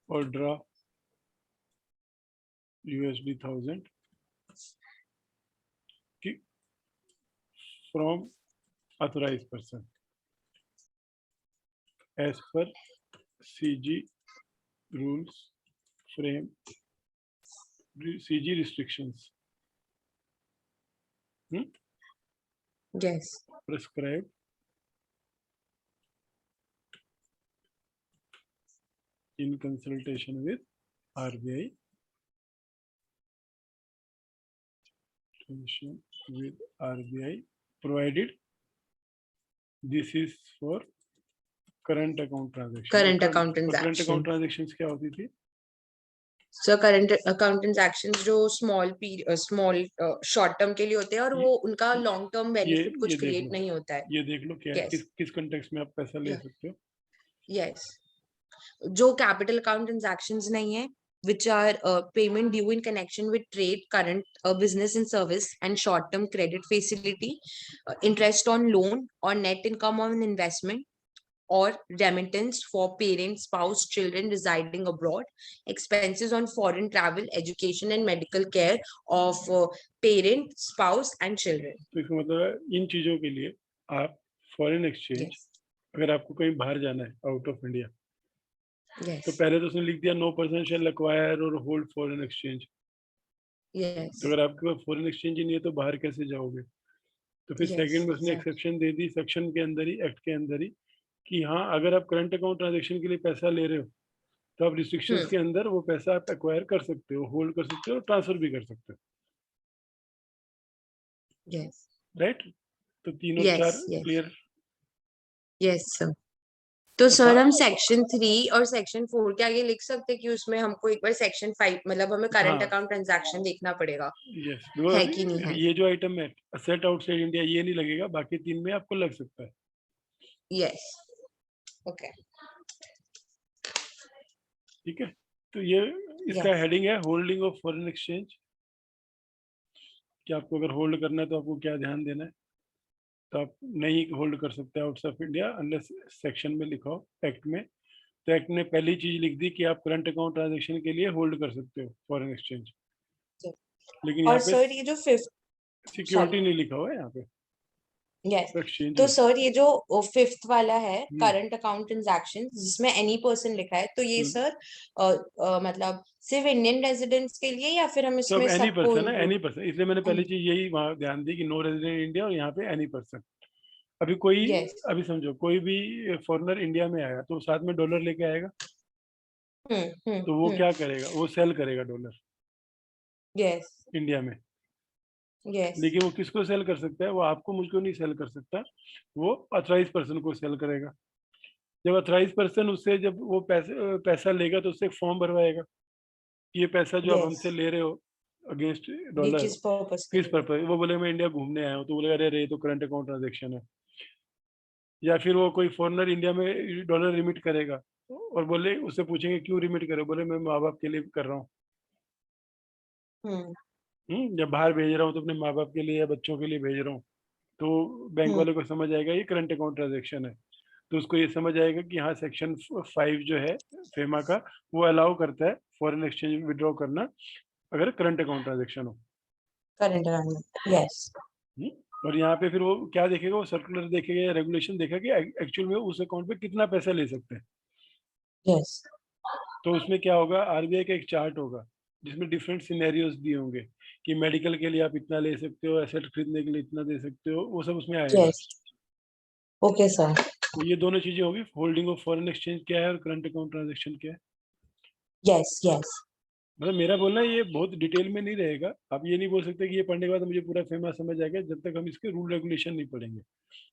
और draw USD 1000 from authorised person as per CG rules frame CG restrictions yes prescribed in consultation with RBI provided this is for current account transaction. Current account current account transactions क्या होती थी? Sir current account transactions जो small short term के लिए होते हैं और वो उनका लॉन्ग टर्म बेनिफिट कुछ क्रिएट नहीं होता है. ये देख लो क्या है, किस कॉन्टेक्स्ट में आप पैसा ले सकते हो. यस, जो कैपिटल अकाउंट ट्रांजैक्शंस नहीं है which are payment due in connection with trade, current business and service and short term credit facility, interest on loan or net income on investment, or remittance for parents, spouse, children residing abroad, expenses on foreign travel, education and medical care of parent, spouse and children. तो इसका मतलब है इन चीज़ों के लिए आप foreign exchange Yes. अगर आपको कहीं बाहर जाना है आउट ऑफ इंडिया Yes. तो पहले तो उसने लिख दिया नो पर्सन शैल एक्वायर और होल्ड फॉरेन एक्सचेंज। Yes. तो अगर आपके पास फॉरेन एक्सचेंज ही नहीं है तो बाहर कैसे जाओगे? तो फिर Yes. सेकंड में उसने Exactly. Exception they the section के अंदर ही, एक्ट के अंदर ही, कि हाँ अगर आप करंट अकाउंट ट्रांजेक्शन के लिए पैसा ले रहे हो तो आप रिस्ट्रिक्शंस के अंदर वो पैसा आप एक्वायर कर सकते हो, होल्ड कर सकते हो, ट्रांसफर भी कर सकते हो, Yes. राइट? तो 3 और 4 Yes. Yes. Clear? Yes, sir. तो सर हम सेक्शन 3 और सेक्शन 4 के आगे लिख सकते हैं कि उसमें हमको एक बार सेक्शन 5 मतलब हमें करंट हाँ। अकाउंट ट्रांजैक्शन देखना पड़ेगा यस, है कि नहीं है। ये जो आइटम है असेट आउटसाइड इंडिया ये नहीं लगेगा, बाकी 3 में आपको लग सकता है। यस ओके ठीक है, तो ये इसका Yes. हेडिंग है होल्डिंग ऑफ फॉरेन एक्सचेंज, कि आपको अगर होल्ड करना है तो आपको क्या ध्यान देना है। तो आप नहीं होल्ड कर सकते outside of India unless section में लिखा हो एक्ट में। तो एक्ट ने पहली चीज लिख दी कि आप करंट अकाउंट ट्रांजेक्शन के लिए होल्ड कर सकते हो फॉरेन एक्सचेंज, लेकिन और यहाँ पे सर ये जो फिफ्थ सिक्योरिटी नहीं लिखा हुआ है यहाँ पे यस एक्सचेंज तो है। सर ये जो फिफ्थ वाला है करंट अकाउंट ट्रांजैक्शन जिसमें एनी पर्सन लिखा है तो ये सर मतलब सिर्फ इंडियन रेजिडेंट्स के लिए या फिर हम तो अब इसमें एनी सबको पर्सन है, एनी इंक्लूड पर्सन, इसलिए मैंने पहली चीज यही वहाँ ध्यान दी कि नो रेजिडेंट इंडिया, और यहाँ पे एनी पर्सन। अभी कोई यस अभी समझो कोई भी फॉरेनर इंडिया में आया तो साथ में डॉलर लेके आएगा, तो वो क्या करेगा, वो सेल करेगा डॉलर यस इंडिया में। यस लेकिन वो किसको सेल कर सकता है? वो आपको मुझको नहीं सेल कर सकता, वो अथराइज पर्सन को सेल करेगा। जब अथराइज पर्सन उससे जब वो पैसा लेगा तो उससे एक फॉर्म भरवाएगा कि ये पैसा जो आप यस हमसे ले रहे हो अगेंस्ट ये डॉलर किस पर्पस के किस लिए पर्पज, वो बोलेगा मैं इंडिया घूमने आया हूँ, तो बोलेगा अरे रे तो करंट अकाउंट ट्रांजेक्शन है। या फिर वो कोई फॉरेनर इंडिया में डॉलर रिमिट करेगा और बोले उससे पूछेंगे क्यों रिमिट करे, बोले मैं माँ बाप के लिए कर रहा हूँ। जब बाहर भेज रहा हूँ तो अपने माँ बाप के लिए या बच्चों के लिए भेज रहा हूँ, तो बैंक वाले को समझ आएगा ये करंट अकाउंट ट्रांजेक्शन है। तो उसको ये समझ आएगा कि हाँ सेक्शन 5 जो है फेमा का वो अलाउ करता है फॉरेन एक्सचेंज विड्रॉ करना अगर करंट अकाउंट ट्रांजेक्शन हो। करंट अकाउंट यस हम्म, और यहाँ पे फिर वो क्या देखेगा, वो सर्कुलर देखेगा या रेगुलेशन देखेगा कि एक्चुअल में उस अकाउंट पे कितना पैसा ले सकते हैं। यस तो उसमें क्या होगा, आरबीआई का एक चार्ट होगा जिसमें डिफरेंट सिनेरियोज दिए होंगे कि मेडिकल के लिए आप इतना ले सकते हो, एसेट खरीदने के लिए इतना दे सकते हो, वो सब उसमें आएगा। यस ओके सर तो ये दोनों चीजें होगी, होल्डिंग ऑफ फॉरेन एक्सचेंज क्या है और करंट अकाउंट ट्रांजेक्शन क्या है। यस यस मतलब मेरा बोलना ये बहुत डिटेल में नहीं रहेगा, आप ये नहीं बोल सकते कि ये पढ़ने के बाद मुझे पूरा फेमस समझ आ गया जब तक हम इसके रूल रेगुलेशन नहीं पढ़ेंगे।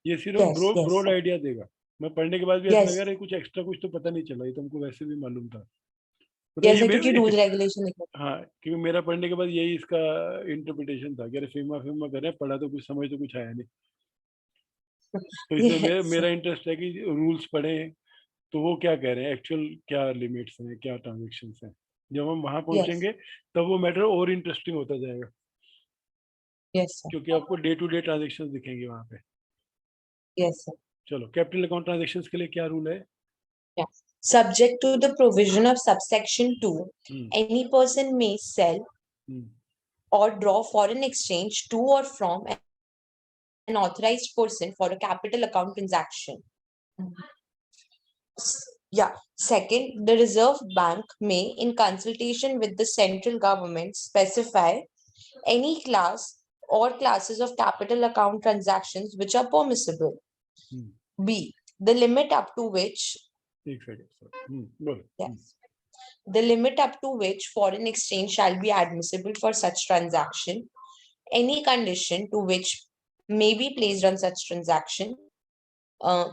ये सिर्फ यस यस ब्रॉड आइडिया देगा। मैं पढ़ने के बाद भी ऐसा यस लगा अरे कुछ एक्स्ट्रा कुछ तो पता नहीं चला, ये तो हमको वैसे भी मालूम था। मतलब यस क्योंकि रूल रेगुलेशन हाँ, क्योंकि मेरा पढ़ने के बाद यही इसका इंटरप्रिटेशन था कि अरे फेमा फेमा कर रहे हैं, पढ़ा तो कुछ समझ तो कुछ आया नहीं। तो इसमें यस मेरा इंटरेस्ट है कि रूल्स पढ़ें तो वो क्या कह रहे हैं, एक्चुअल क्या लिमिट्स हैं, क्या ट्रांजेक्शन हैं। जब हम वहां यस पहुंचेंगे तब वो मैटर और इंटरेस्टिंग होता जाएगा, यस सर क्योंकि आपको डे टू डे ट्रांजेक्शन दिखेंगे वहां पे। यस सर चलो, कैपिटल अकाउंट ट्रांजेक्शन के लिए क्या रूल है? Yeah. Subject to the provision of subsection 2, hmm any person may sell hmm or draw foreign exchange to or from an authorized person for a capital account transaction. Yeah. Second, the Reserve Bank may, in consultation with the central government, specify any class or classes of capital account transactions which are permissible. B. The limit up to which एक second sir, बोलो। Yes. The limit up to which foreign exchange shall be admissible for such transaction, any condition to which may be placed on such transaction,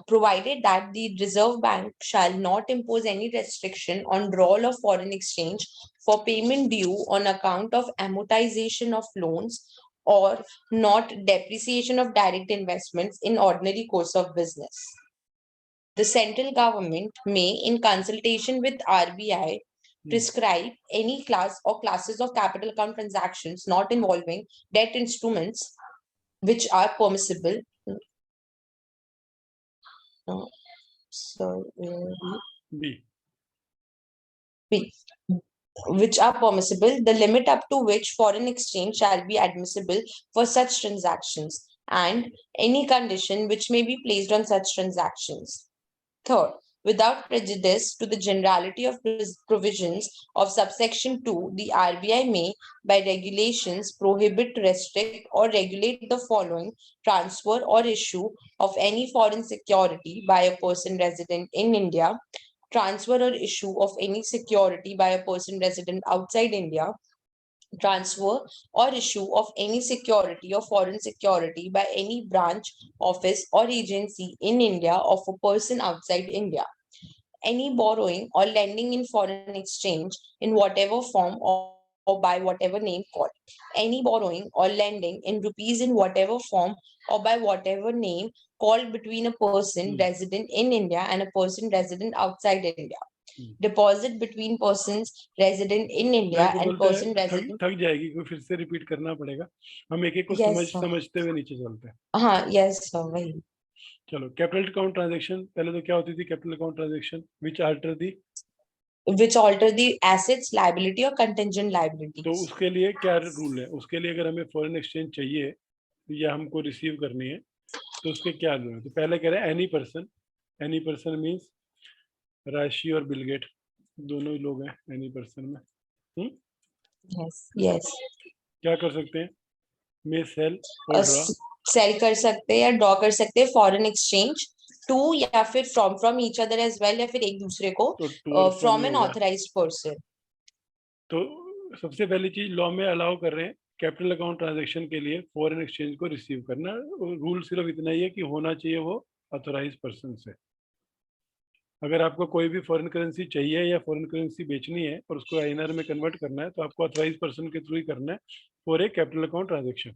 provided that the Reserve Bank shall not impose any restriction on drawal of foreign exchange for payment due on account of amortization of loans or not depreciation of direct investments in ordinary course of business. The central government may, in consultation with RBI, prescribe any class or classes of capital account transactions not involving debt instruments which are permissible. So, B. B. Which are permissible, the limit up to which foreign exchange shall be admissible for such transactions, and any condition which may be placed on such transactions. Third, without prejudice to the generality of provisions of subsection 2, the RBI may, by regulations, prohibit, restrict, or regulate the following: transfer or issue of any foreign security by a person resident in India, transfer or issue of any security by a person resident outside India, transfer or issue of any security or foreign security by any branch, office, or agency in India of a person outside India, any borrowing or lending in foreign exchange in whatever form or by whatever name called, any borrowing or lending in rupees in whatever form or by whatever name called between a person resident in India and a person resident outside India, deposit between persons resident in India भाई को and बोलते हैं person resident. थक जाएगी, कोई फिर से repeat करना पड़ेगा, हम एक एक को Yes, sir. समझते हुए नीचे चलते हैं. हाँ, yes, sir, वही. चलो, कैपिटल अकाउंट ट्रांजैक्शन, पहले तो क्या होती थी capital account transaction? Which alter the, Which alter the assets, liability or contingent liabilities. तो उसके लिए क्या रूल है? उसके लिए अगर हमें फॉरेन एक्सचेंज चाहिए या हमको रिसीव करनी है तो उसके क्या रूल है? तो पहले कह रहे हैं एनी पर्सन मीन्स राशि और बिल गेट दोनों ही लोग हैं एनी पर्सन में. Yes. क्या कर सकते हैं? मे सेल और ड्रॉ. सेल कर सकते हैं या ड्रॉ कर सकते हैं फॉरेन एक्सचेंज टू या फिर from each other as well, या फिर एक दूसरे को तो फ्रॉम एन ऑथराइज्ड पर्सन. तो सबसे पहली चीज लॉ में अलाउ कर रहे हैं कैपिटल अकाउंट ट्रांजैक्शन के लिए फॉरेन एक्सचेंज को रिसीव करना. रूल सिर्फ इतना ही है कि होना चाहिए वो ऑथराइज पर्सन से. अगर आपको कोई भी फॉरेन करेंसी चाहिए या फॉरेन करेंसी बेचनी है और उसको आईएनआर में कन्वर्ट करना है तो आपको ऑथराइज पर्सन के थ्रू ही करना है for a capital account transaction.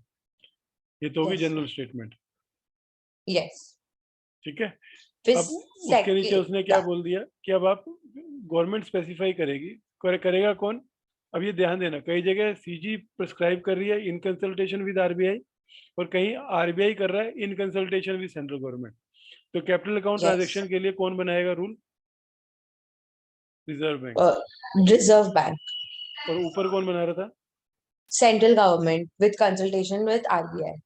ये तो होगी जनरल स्टेटमेंट. यस, ठीक है. अब उसके नीचे उसने क्या बोल दिया कि अब आप गवर्नमेंट स्पेसिफाई करेगा कौन? अब ये ध्यान देना, कई जगह सीजी प्रिस्क्राइब कर रही है इन कंसल्टेशन विद आरबीआई और कहीं आरबीआई कर रहा है in consultation with central government. तो कैपिटल अकाउंट ट्रांजैक्शन के लिए कौन बनाएगा रूल? Reserve bank. और ऊपर कौन बना रहा था? Central government with consultation with RBI.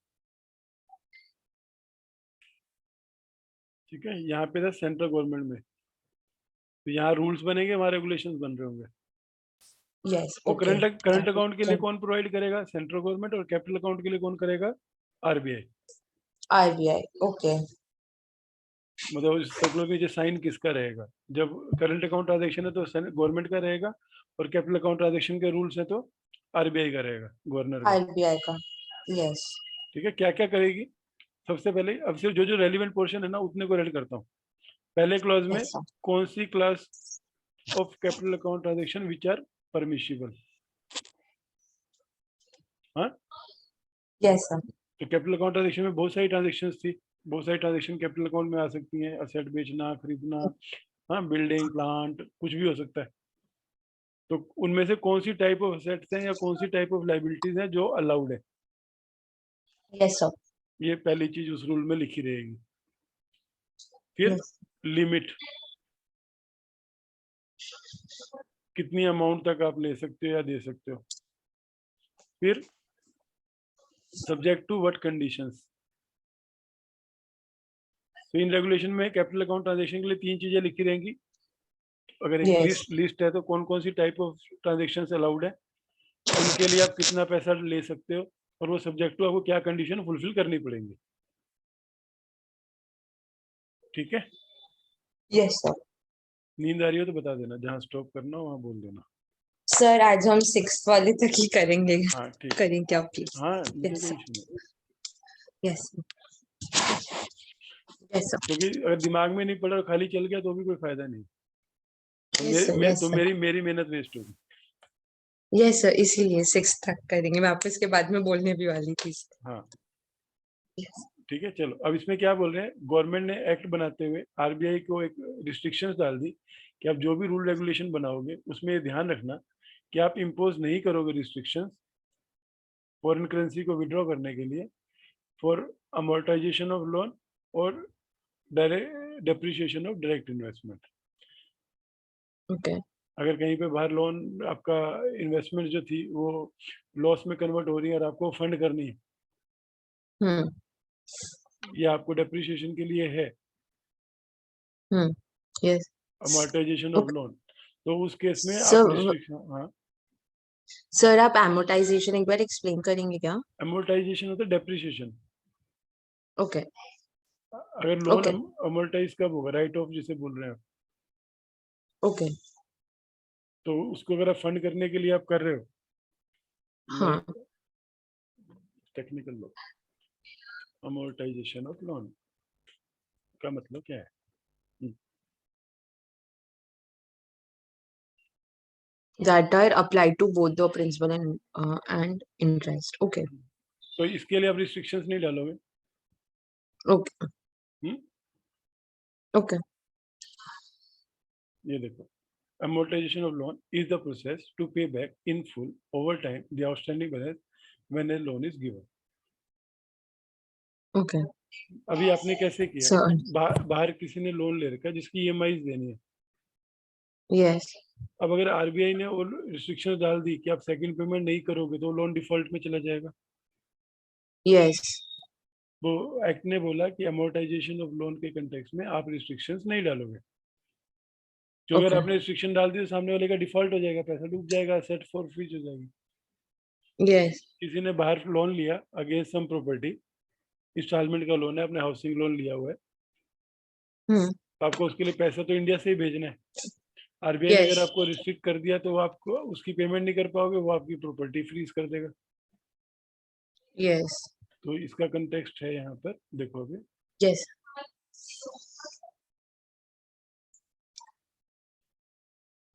ठीक है, यहाँ पे था सेंट्रल गवर्नमेंट में, तो यहाँ रूल्स बनेंगे, वहाँ रेगुलेशंस बन रहे होंगे. तो करंट अकाउंट के लिए कौन प्रोवाइड करेगा? Central government. और कैपिटल अकाउंट के लिए कौन करेगा? आरबीआई. ओके. मतलब सर्कुलर के नीचे साइन किसका रहेगा? जब करंट अकाउंट ट्रांजैक्शन है तो गवर्नमेंट का रहेगा और कैपिटल अकाउंट ट्रांजैक्शन के रूल्स है तो आरबीआई का रहेगा, गवर्नर का. आरबीआई का. यस. ठीक है, क्या क्या करेगी? सबसे पहले अब सिर्फ जो रेलिवेंट पोर्शन है ना उतने को रेड करता हूँ. पहले क्लॉज में कौन सी class of capital account transaction which are permissible? हाँ, यस सर. तो कैपिटल अकाउंट ट्रांजैक्शन में बहुत सारी ट्रांजैक्शंस थी, बहुत सारी ट्रांजैक्शन कैपिटल अकाउंट में आ सकती हैं. असेट बेचना, खरीदना, हाँ, बिल्डिंग, प्लांट, कुछ भी हो सकता है. तो उनमें से कौन सी टाइप ऑफ असेट्स हैं या कौन सी टाइप ऑफ लाइबिलिटीज हैं जो अलाउड है? Yes sir. ये पहली चीज उस रूल में लिखी रहेगी. फिर लिमिट, कितनी अमाउंट तक आप ले सकते हो या दे सकते हो. फिर सब्जेक्ट टू व्हाट कंडीशंस. तो इन रेगुलेशन में कैपिटल अकाउंट ट्रांजैक्शन के लिए 3 चीजें लिखी रहेंगी. अगर एक लिस्ट है तो कौन कौन सी टाइप ऑफ ट्रांजैक्शन अलाउड है, उनके लिए आप कितना पैसा ले सकते हो, और वो सब्जेक्ट टू आपको क्या कंडीशन फुलफिल करनी पड़ेंगी. ठीक है. Yes sir. नींद आ रही हो तो बता देना, जहाँ स्टॉप करना हो वहाँ बोल देना. सर आज हम 6th वाले तक ही करेंगे. हाँ ठीक. करें क्या प्लीज? हाँ, यस सर. क्योंकि अगर दिमाग में नहीं पड़ा और खाली चल गया तो भी कोई फायदा नहीं. तो मेरी मेहनत वेस्ट होगी. यस सर, इसीलिए 6th तक करेंगे. मैं आपको इसके बाद में बोलने भी वाली थी. हाँ ठीक है. चलो, अब इसमें क्या बोल रहे हैं, गवर्नमेंट ने एक्ट बनाते हुए आरबीआई को एक रिस्ट्रिक्शंस डाल दी कि आप जो भी रूल रेगुलेशन बनाओगे उसमें ये ध्यान रखना कि आप इम्पोज नहीं करोगे रिस्ट्रिक्शंस फॉरेन करेंसी को विड्रॉ करने के लिए, फॉर अमोर्टाइजेशन ऑफ लोन और depreciation of direct investment. Okay. अगर कहीं पे बाहर लोन आपका इन्वेस्टमेंट जो थी वो लॉस में कन्वर्ट हो रही है और आपको फंड करनी है, Hmm. ये आपको डेप्रिसिएशन के लिए है, Hmm. Yes. Amortisation of Okay. Loan, तो उस केस में आप सर रिस्ट्रिक्शन, हाँ, सर आप amortization एक बार explain करेंगे क्या? अमोर्टाइजेशन होता है डेप्रिसिएशन। Okay. अगर लोन Okay. अमोर्टाइज कब होगा, राइट ऑफ जिसे बोल रहे हैं आप, Okay. तो उसको अगर आप फंड करने के लिए आप कर रहे हो, हाँ. Like technical low, amortisation of loan का मतलब क्या है? That are applied to both the principal and interest. Okay. तो इसके लिए आप रिस्ट्रिक्शंस नहीं डालोगे। Okay. हम्म, Okay. ये देखो, amortization of loan is the process to pay back in full over time the outstanding balance when a loan is given. Okay. अभी आपने कैसे किया, Sir. बाहर किसी ने लोन ले रखा जिसकी ईएमआई देनी है, Yes. अब अगर आरबीआई ने वो रिस्ट्रिक्शन डाल दी कि आप सेकंड पेमेंट नहीं करोगे तो लोन डिफॉल्ट में चला जाएगा। Yes. वो एक्ट ने बोला कि अमोर्टाइजेशन ऑफ लोन के कंटेक्स्ट में आप रिस्ट्रिक्शंस नहीं डालोगे, जो अगर Okay. आपने रिस्ट्रिक्शन डाल दी तो सामने वाले का डिफॉल्ट हो जाएगा, पैसा डूब जाएगा, सेट फॉर फ्रीज हो जाएगी। Yes. किसी ने बाहर लोन लिया अगेंस्ट सम प्रॉपर्टी, इंस्टॉलमेंट का लोन है, अपने हाउसिंग लोन लिया हुआ है, Hmm. तो आपको उसके लिए पैसा तो इंडिया से ही भेजना है। आरबीआई ने Yes. अगर आपको रिस्ट्रिक्ट कर दिया तो वो आपको उसकी पेमेंट नहीं कर पाओगे, वो आपकी प्रॉपर्टी फ्रीज कर देगा। Yes. तो इसका कंटेक्स्ट है यहाँ पर, देखो अभी Yes.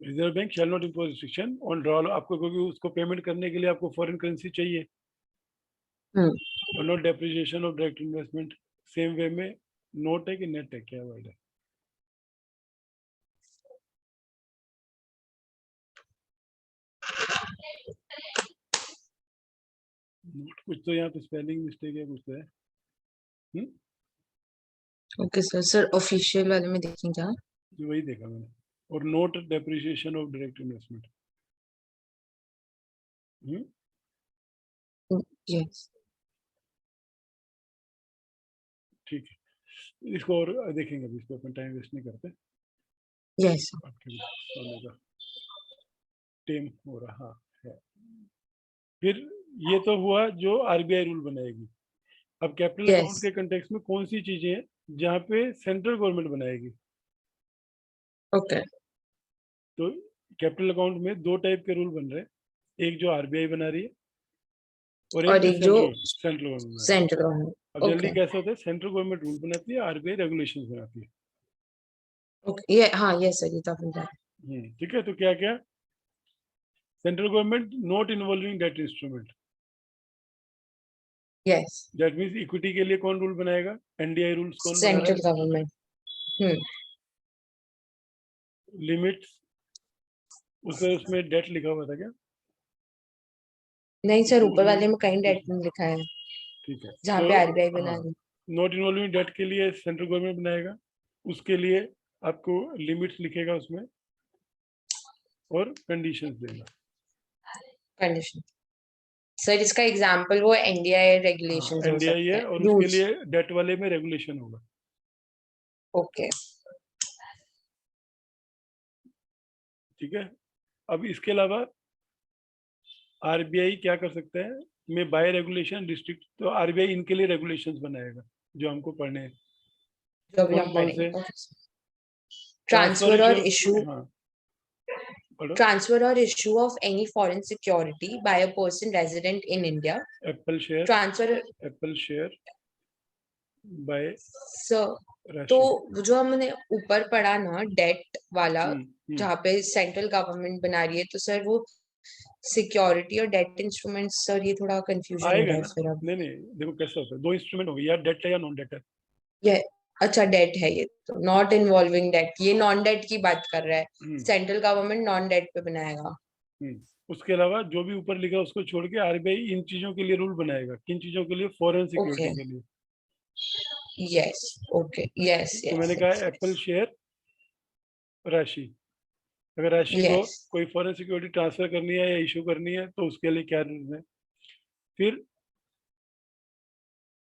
Reserve bank shall not impose restriction on draw, आपको क्योंकि उसको पेमेंट करने के लिए आपको फॉरेन करेंसी चाहिए, Hmm. और not depreciation of direct investment. Same way में नोट है कि नेट है, क्या वर्ड है, नोट, कुछ तो यहाँ पे स्पेलिंग मिस्टेक है, कुछ तो है। Okay, sir. Sir, official वाले में देखें क्या? तो वही देखा मैंने, और note depreciation of direct investment. Yes. ठीक है, इसको और देखेंगे अभी, इसको अपन टाइम वेस्ट नहीं करते, Yes. आपके भी सोने का टाइम हो रहा है। फिर ये तो हुआ जो आरबीआई रूल बनाएगी। अब कैपिटल Yes. अकाउंट के कंटेक्स्ट में कौन सी चीजें हैं जहाँ पे सेंट्रल गवर्नमेंट बनाएगी? Okay. तो कैपिटल अकाउंट में दो टाइप के रूल बन रहे हैं, एक जो आरबीआई बना रही है और एक और जो एक जो सेंट्रल गवर्नमेंट बना रही है। Central government. अब जल्दी Okay. कैसे होता है, सेंट्रल गवर्नमेंट रूल बनाती है, आरबीआई रेगुलेशंस बनाती है। Okay. ये हाँ ये सर ये तो आपने बताया। ठीक है, तो क्या क्या, central government not involving debt instrument, Yes. That means equity के लिए कौन रूल बनाएगा, एनडीआई रूल्स कौन बना रहा सेंट्रल है, गवर्नमेंट। लिमिट्स, उसमें डेट लिखा हुआ था क्या? नहीं सर ऊपर वाले में कहीं डेट नहीं लिखा है, ठीक है, जहाँ तो पे आरबीआई बना हाँ, है। नॉट इन्वॉल्विंग डेट के लिए सेंट्रल गवर्नमेंट बनाएगा, उसके लिए आपको लिमिट्स लिखेगा उसमें और कंडीशंस देगा। कंडीशन सर इसका एग्जांपल वो एनडीआई रेगुलेशंस हो एनडीआई सकते है, हैं, और उसके रूल्स। लिए डेट वाले में रेगुलेशन होगा। ओके ठीक है, अब इसके अलावा आरबीआई क्या कर सकता है, मैं बाय रेगुलेशन डिस्ट्रिक्ट, तो आरबीआई इनके लिए रेगुलेशंस बनाएगा जो हमको पढ़ने हैं। जो अभी कौन हम कौन पढ़ेंगे। से? ट्रांसफर और इशू हाँ, पढ़ो। ट्रांसफर और issue of any foreign security by a person resident in India. Apple share by sir तो जो हमने ऊपर पढ़ा ना डेट वाला, जहाँ पे सेंट्रल गवर्नमेंट बना रही है, तो सर वो सिक्योरिटी और डेट इंस्ट्रूमेंट्स, सर ये थोड़ा कंफ्यूजन हो आएगा रहा है ना। फिर अब। नहीं, देखो कैसा होता है, दो इंस्ट्रूमेंट होंगे, या डेट है या नॉन डेट है। ये अच्छा डेट है, ये तो नॉट इन्वॉल्विंग डेट, ये नॉन डेट की बात कर रहा है। सेंट्रल गवर्नमेंट नॉन डेट पे बनाएगा। उसके अलावा जो भी ऊपर लिखा उसको छोड़ के आरबीआई इन चीजों के लिए रूल बनाएगा, किन चीजों के लिए, फॉरेन ओके सिक्योरिटी के लिए। Yes. Okay. Yes. तो Yes. मैंने कहा एप्पल शेयर राशि, अगर राशि को Yes. कोई फॉरेन सिक्योरिटी ट्रांसफर करनी है या इशू करनी है तो उसके लिए क्या रूल्स है। फिर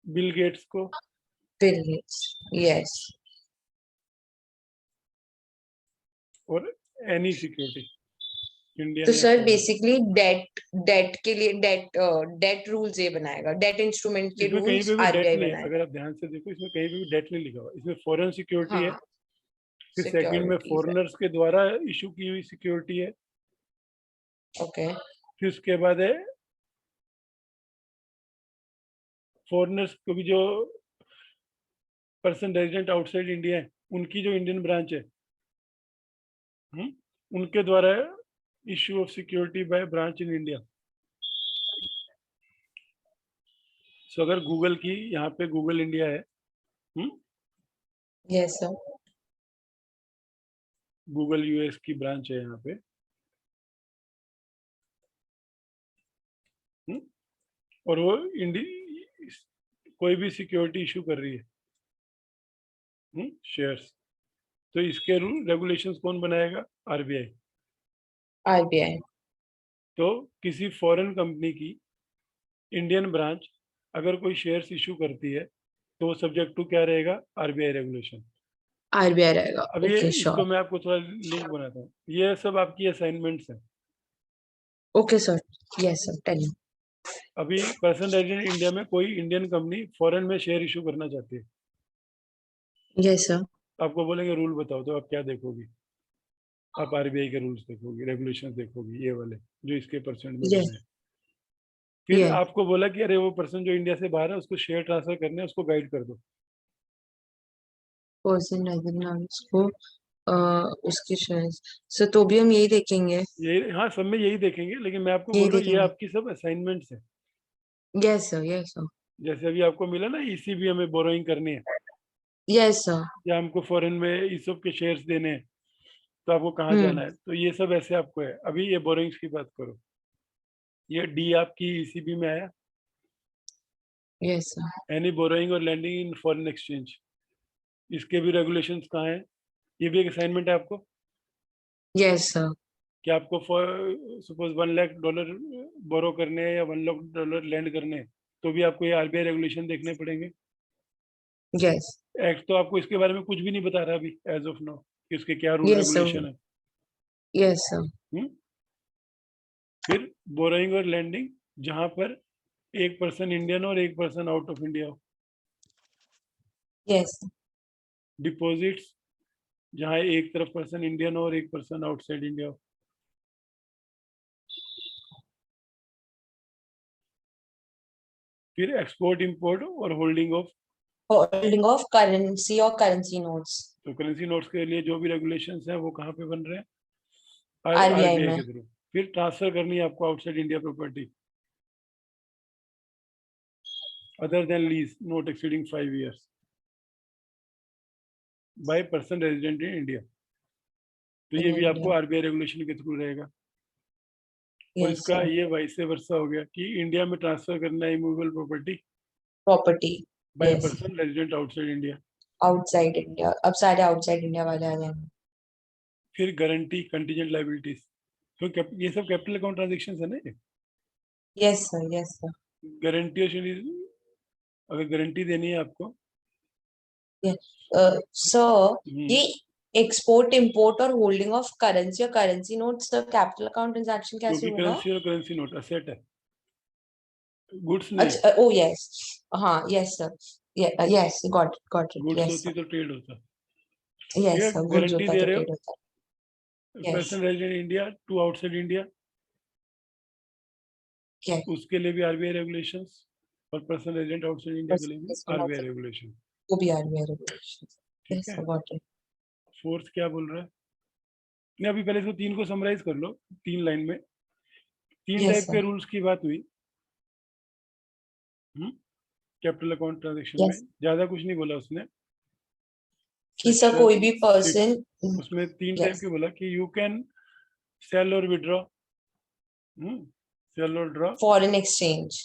बिल गेट्स को, Bill Gates. Yes. और एनी सिक्योरिटी इंडियन तो या सर फॉरेन। बेसिकली डेट के लिए डेट रूल्स ये बनाएगा, डेट इंस्ट्रूमेंट के इसमें कहीं रूल्स पे भी डेट आरबीआई नहीं है, बनाएगा। अगर आप ध्यान से देखो इसमें कहीं पे भी डेट नहीं लिखा हुआ, इसमें फॉरेन सिक्योरिटी है। हाँ, फिर सेकंड में सिक्योरिटीज है। फॉरेनर्स के द्वारा इशू की हुई सिक्योरिटी है। ओके। फिर उसके बाद है फॉरेनर्स को भी, जो पर्सन रेजिडेंट आउटसाइड इंडिया है उनकी जो इंडियन ब्रांच है, उनके द्वारा issue of security by branch in India. So अगर गूगल की यहाँ पे गूगल इंडिया है, यस सर। गूगल यूएस की ब्रांच है यहाँ पे, और वो कोई भी सिक्योरिटी इशू कर रही है शेयर्स, तो इसके रूल रेगुलेशंस कौन बनाएगा? आरबीआई। आरबीआई। तो किसी फॉरेन कंपनी की इंडियन ब्रांच अगर कोई शेयर्स इशू करती है तो वो सब्जेक्ट टू क्या रहेगा? RBI regulation. आरबीआई रहेगा। अब ये ओके इसको श्योर। मैं आपको थोड़ा लिंक बनाता हूँ, ये सब आपकी असाइनमेंट्स हैं। Okay sir. Yes sir, tell me. अभी पर्सन रेजिडेंट इंडिया में कोई इंडियन कंपनी फॉरेन में शेयर इशू करना चाहती है, यस सर। आपको बोलेंगे रूल बताओ, तो आप क्या देखोगी? आप आरबीआई के रूल्स देखोगी, रेगुलेशंस देखोगी, ये वाले जो इसके परसेंट में यस। बने हैं। फिर यस। आपको बोला कि अरे वो पर्सन जो इंडिया से बाहर है उसको शेयर ट्रांसफर करने है, उसको गाइड कर दो। पर्सन रेजिडेंट को उसकी शेयर्स। सर तो भी हम यही देखेंगे। ये हाँ, सब में यही देखेंगे, लेकिन मैं आपको यही बोल रहा हूँ ये देखेंगे। आपकी सब असाइनमेंट्स है। Yes sir. Yes sir. जैसे अभी आपको मिला ना, ईसीबी हमें बोरोइंग करनी है, यस सर। या हमको फॉरेन में ईसब के शेयर्स देने हैं, तो आपको कहाँ जाना है, तो ये सब ऐसे आपको है। अभी ये बोरोइंग्स की बात करो, ये डी आपकी ईसीबी में आया, यस सर। एनी बोरोइंग और लैंडिंग इन फॉरेन एक्सचेंज, इसके भी रेगुलेशंस कहाँ हैं? ये भी एक असाइनमेंट है आपको यस सर। कि आपको सपोज $1 लाख बोरो करने हैं या $1 लाख लैंड करने हैं, तो भी आपको ये आरबीआई रेगुलेशन देखने पड़ेंगे। यस। एक्ट तो आपको इसके बारे में कुछ भी नहीं बता रहा अभी एज ऑफ नाउ कि उसके क्या रूल यस सर। रेगुलेशन है। Yes sir. फिर बोरोइंग और लैंडिंग जहां पर एक पर्सन इंडियन और एक पर्सन आउट ऑफ इंडिया हो। यस। डिपॉजिट्स जहां एक तरफ पर्सन इंडियन हो और एक पर्सन आउटसाइड इंडिया हो। फिर एक्सपोर्ट इंपोर्ट और holding of, holding of currency और करेंसी नोट्स तो करेंसी नोट्स के लिए जो भी रेगुलेशंस हैं वो कहाँ पे बन रहे हैं? आरबीआई आरबीआई में। के थ्रू। फिर ट्रांसफर करनी है आपको outside India property other than lease not exceeding 5 years by person resident in India, तो ये भी आपको आरबीआई रेगुलेशन के थ्रू रहेगा। और यस इसका सर। ये वाइस वर्सा हो गया कि इंडिया में ट्रांसफर करना है immovable property property. By yes. Person resident outside India. Outside India, अब सारे आउटसाइड इंडिया वाले आ जाएंगे। फिर गारंटी कंटीजेंट लायबिलिटीज, तो ये सब कैपिटल अकाउंट ट्रांजेक्शन है ना ये। Yes sir. Yes sir. Guarantee, अगर गारंटी देनी है आपको, सर ये एक्सपोर्ट इंपोर्ट और होल्डिंग ऑफ करेंसी और currency notes capital account transaction कैसे क्योंकि होगा? करेंसी और करेंसी नोट असेट है, गुड्स नहीं है। अच्छा, ओ यस। हाँ yes sir. Yes, got it. Goods yes होती सर। तो ट्रेड होता। यस ये सर, गुड्स गारंटी होता दे तो रहे हो ट्रेड होता। Yes. Person resident India to outside India, yes. उसके लिए भी आरबीआई रेगुलेशंस, और पर्सन रेजिडेंट आउटसाइड इंडिया के लिए भी आरबीआई रेगुलेशन। वो भी आरबीआई रेगुलेशन। ठीक यस है। Sir, got it. फोर्थ क्या बोल रहा है? नहीं, अभी पहले इसको तीन को समराइज कर लो, 3 लाइन में। तीन यस टाइप के सर। रूल्स की बात हुई कैपिटल अकाउंट ट्रांजेक्शन में, यस ज्यादा कुछ नहीं बोला उसने। कि सर कोई भी Section 6, पर्सन। उसमें 3 टाइप यस। के बोला कि यू कैन सेल और विड्रॉ, सेल और draw foreign exchange.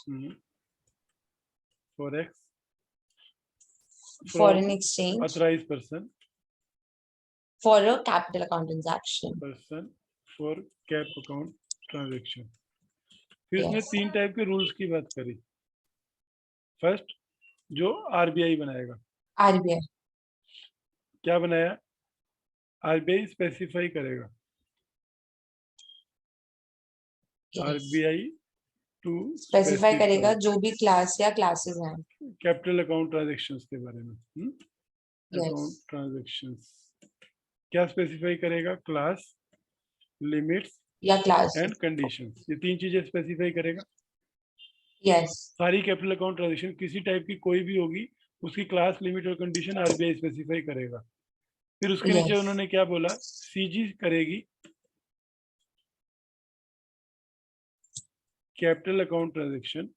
Forex, foreign exchange authorized person for a capital account transaction. for cap account transaction. फिर इसने Yes. 3 टाइप के रूल्स की बात करी. फर्स्ट जो आरबीआई बनाएगा. RBI. क्या बनाया? आरबीआई स्पेसिफाई करेगा. Yes. आरबीआई टू स्पेसिफाई करेगा जो भी क्लास या क्लासेस हैं. कैपिटल अकाउंट ट्रांजैक्शंस के बारे में. Yes. अकाउंट ट्रांजैक्शंस क्या स्पेसिफाई करेगा? क्लास, लिमिट्स या क्लास. And conditions. ये 3 चीजें स्पेसिफाई करेगा. Yes. सारी कैपिटल अकाउंट ट्रांजैक्शन किसी टाइप की कोई भी होगी, उसकी क्लास, लिमिट और कंडीशन आरबीआई स्पेसिफाई करेगा. फिर उसके नीचे Yes. उन्होंने क्या बोला? सीजी करेगी कैपिटल अकाउंट ट्रांजैक्शन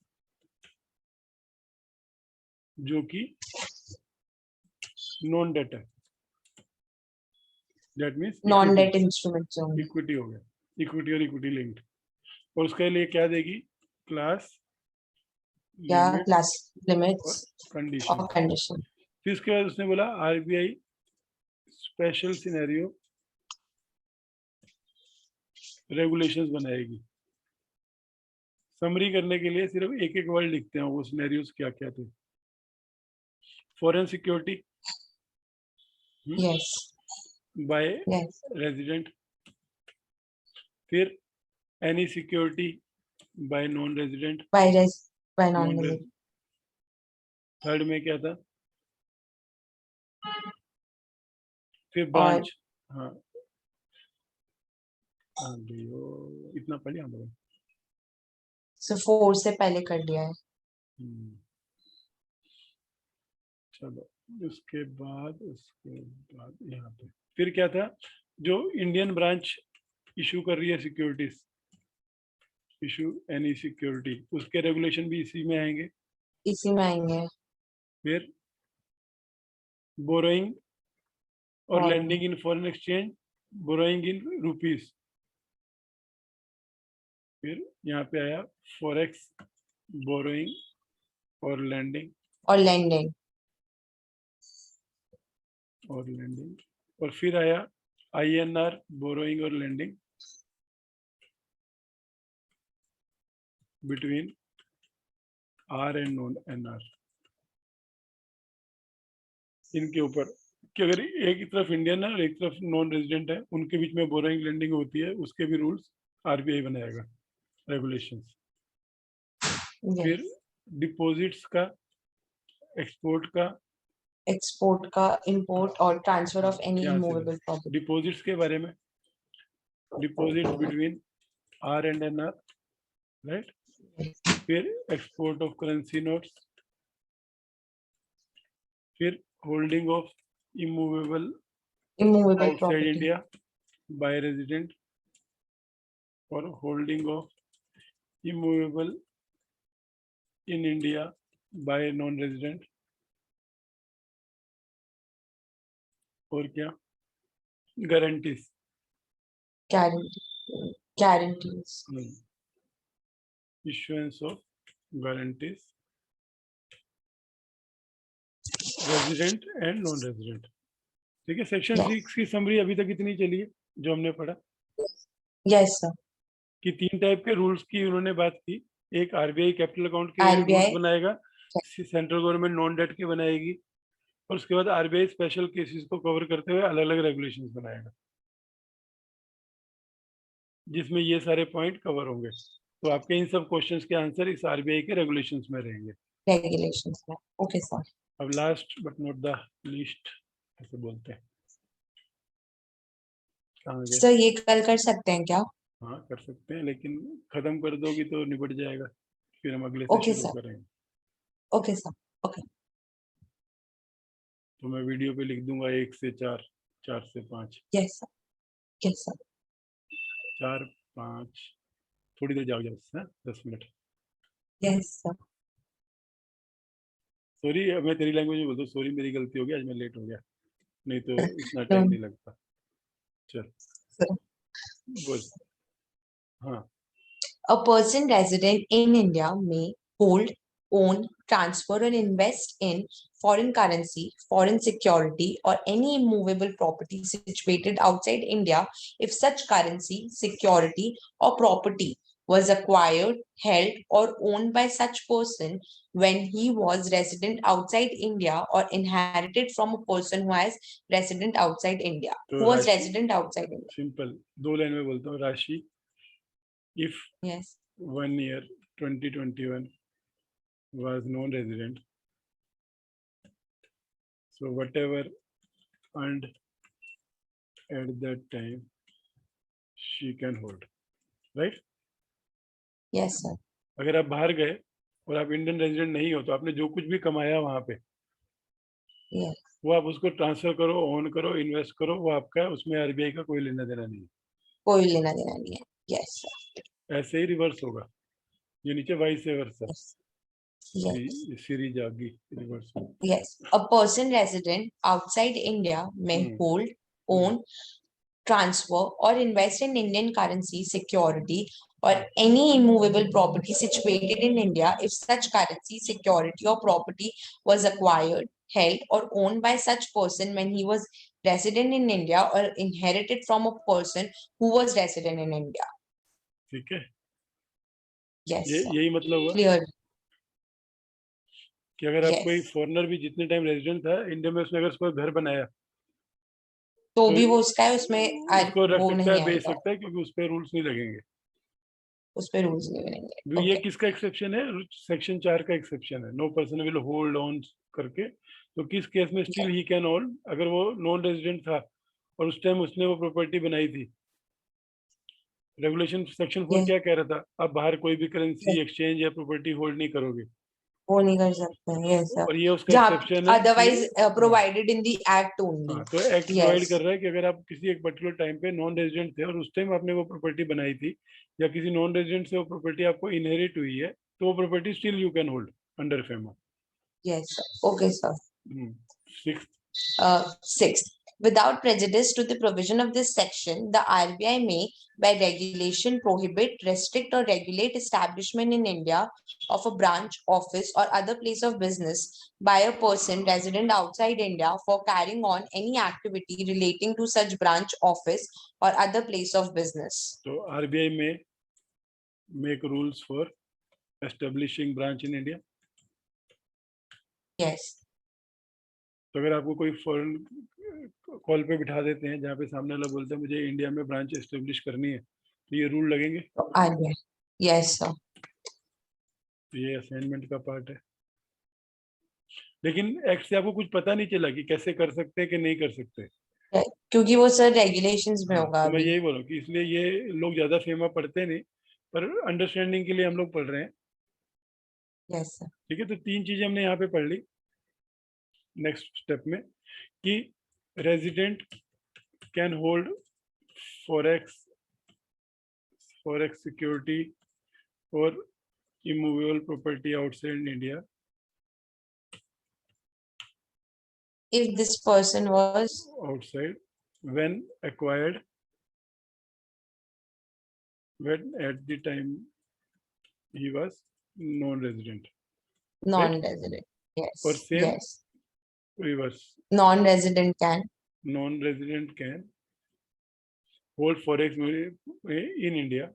जो कि नॉन डेट है. That means non debt instruments होंगे. इक्विटी हो गया. इक्विटी और इक्विटी लिंक्ड. और उसके लिए क्या देगी? क्लास, या लिमिट क्लास, और लिमिट्स कंडीशन. और कंडीशन. फिर उसके बाद उसने बोला आरबीआई स्पेशल सिनेरियो रेगुलेशंस बनाएगी. समरी करने के लिए सिर्फ एक एक वर्ड लिखते हैं वो सिनेरियोस क्या क्या थे. Foreign security Yes. By Yes. Resident. फिर any security by non resident. By non-resident. Third में क्या था? फिर ब्रांच. हाँ इतना पढ़ लिया हम लोगों ने. So 4 से पहले कर दिया है. चलो उसके बाद यहाँ पे फिर क्या था? जो इंडियन ब्रांच इशू कर रही है सिक्योरिटीज, इशू एनी सिक्योरिटी, उसके रेगुलेशन भी इसी में आएंगे. इसी में आएंगे. फिर बोरोइंग और Borrowing. Lending in foreign exchange, borrowing in rupees. फिर यहाँ पे आया फॉरेक्स, बोरोइंग और लैंडिंग. और lending. और फिर आया आईएनआर, बोरोइंग और lending between R and non NR. इनके ऊपर कि अगर एक तरफ इंडियन है और एक तरफ नॉन रेजिडेंट है, उनके बीच में बोरोइंग लैंडिंग होती है, उसके भी रूल्स आरबीआई बनाएगा, रेगुलेशंस. Yes. फिर डिपॉजिट्स का, एक्सपोर्ट का, एक्सपोर्ट का, इंपोर्ट और ट्रांसफर ऑफ एनी यहाँ से इमूवेबल प्रॉपर्टी. डिपॉजिट्स के बारे में, deposit between R and NR, right. फिर एक्सपोर्ट ऑफ करेंसी नोट्स. फिर holding of immovable immovable outside property. India by resident or holding of immovable in India by non-resident. और क्या? Guarantees. guarantees. Issuance of guarantees, resident and non-resident. ठीक है. Section 6 की summary अभी तक इतनी चली है जो हमने पढ़ा. Yes sir. कि 3 टाइप के रूल्स की उन्होंने बात की. एक आरबीआई कैपिटल अकाउंट के RBI रूल्स बनाएगा, सेंट्रल गवर्नमेंट नॉन डेट के बनाएगी, और उसके बाद आरबीआई स्पेशल केसेस को कवर करते हुए अलग अलग रेगुलेशंस बनाएगा, जिसमें ये सारे पॉइंट कवर होंगे. तो आपके इन सब क्वेश्चंस के आंसर इस आरबीआई के रेगुलेशंस में रहेंगे. regulations में. Okay sir. अब last but not the least ऐसे बोलते हैं. कहाँ गए? सर ये कल कर सकते हैं क्या? हाँ कर सकते हैं, लेकिन खत्म कर दोगी तो निपट जाएगा, फिर हम अगले Okay, से शुरू sir. करेंगे. Okay sir. Okay. तो मैं वीडियो पे लिख दूंगा 1 से 4, 4 से 5, Yes sir. Yes sir. 4, 5. थोड़ी देर जाओ बस, 10 मिनट. Yes sir. सॉरी, मैं तेरी लैंग्वेज में बोलता हूँ, सॉरी मेरी गलती हो गई, आज मैं लेट हो गया, नहीं तो इतना No. टाइम नहीं लगता. चल Sir. बोल. हाँ A person resident in India may hold own, transfer, or invest in foreign currency, foreign security, or any immovable property situated outside India if such currency, security, or property was acquired, held, or owned by such person when he was resident outside India or inherited from a person who was resident outside India. तो Who was राशि resident outside India. Simple 2 line में बोलता हूँ. राशि if Yes. 1 year 2021 was non-resident, so whatever earned at that time she can hold, right? Yes, sir. अगर आप बाहर गए और आप इंडियन रेजिडेंट नहीं हो तो आपने जो कुछ भी कमाया वहां पे Yes. वो आप उसको ट्रांसफर करो, ओन करो, इन्वेस्ट करो, वो आपका है, उसमें आरबीआई का कोई लेना देना नहीं है. कोई लेना देना नहीं है. Yes, sir. ऐसे ही रिवर्स होगा. ये नीचे vice versa Yes. Yes. Series आगे reverse. Yes. A person resident outside India may hold, own, transfer, or invest in Indian currency, security, or any immovable property situated in India if such currency, security, or property was acquired, held, or owned by such person when he was resident in India or inherited from a person who was resident in India. ठीक है. Yes, ये sir. यही मतलब हुआ Clear. कि अगर आप कोई Yes. फॉरेनर भी जितने टाइम रेजिडेंट था इंडिया में, उसने अगर उसको घर बनाया तो तो भी वो उसका है, उसमें उसको रख वो सकता नहीं है, बेच आएगा, सकता है, क्योंकि उस पर रूल्स नहीं लगेंगे. उस पे रूल्स नहीं बनेंगे. ये Okay. किसका एक्सेप्शन है? सेक्शन 4 का एक्सेप्शन है. No person will hold on करके. तो किस केस में स्टिल ही कैन होल्ड? अगर वो नॉन रेजिडेंट था और उस टाइम उसने वो प्रॉपर्टी बनाई थी. Regulation section 4 Yes. क्या कह रहा था? आप बाहर कोई भी करेंसी Yes. एक्सचेंज या प्रॉपर्टी होल्ड नहीं करोगे. वो नहीं कर सकते. Yes, sir. और ये उसका जहाँ एक्सेप्शन है कि otherwise provided in the act only. हाँ, तो एक्ट प्रोवाइड Yes. कर रहा है कि अगर आप किसी एक पर्टिकुलर टाइम पे नॉन रेजिडेंट थे और उस टाइम आपने वो प्रॉपर्टी बनाई थी या किसी नॉन रेजिडेंट से वो प्रॉपर्टी आपको इनहेरिट हुई है, तो वो property still you can hold under FEMA. Yes, sir. Okay, sir. 6th, Sixth, without prejudice to the provision of this section, the RBI may, by regulation, prohibit, restrict, or regulate establishment in India of a branch, office, or other place of business by a person resident outside India for carrying on any activity relating to such branch, office, or other place of business. तो RBI में make rules for establishing branch in India. Yes. तो अगर आपको कोई foreign call पे बिठा देते हैं जहाँ पे सामने वाला बोलता है मुझे इंडिया में ब्रांच एस्टेब्लिश करनी है, तो ये रूल लगेंगे. So RBI. Yes, sir. तो ये असाइनमेंट का पार्ट है. लेकिन एक्ट से आपको कुछ पता नहीं चला कि कैसे कर सकते हैं कि नहीं कर सकते. क्योंकि वो सर रेगुलेशंस में हाँ, होगा तो मैं अभी. यही बोल रहा हूँ कि इसलिए ये लोग ज्यादा फेमा पढ़ते नहीं, पर अंडरस्टैंडिंग के लिए हम लोग पढ़ रहे हैं. Yes, sir. ठीक है. तो 3 चीजें हमने यहाँ पे पढ़ ली. नेक्स्ट स्टेप में कि resident can hold forex security और immovable property outside India If this person was outside when acquired, when at the time he was non-resident. non-resident. Yes. Or same Yes. reverse. Non-resident can. Non-resident can hold forex in India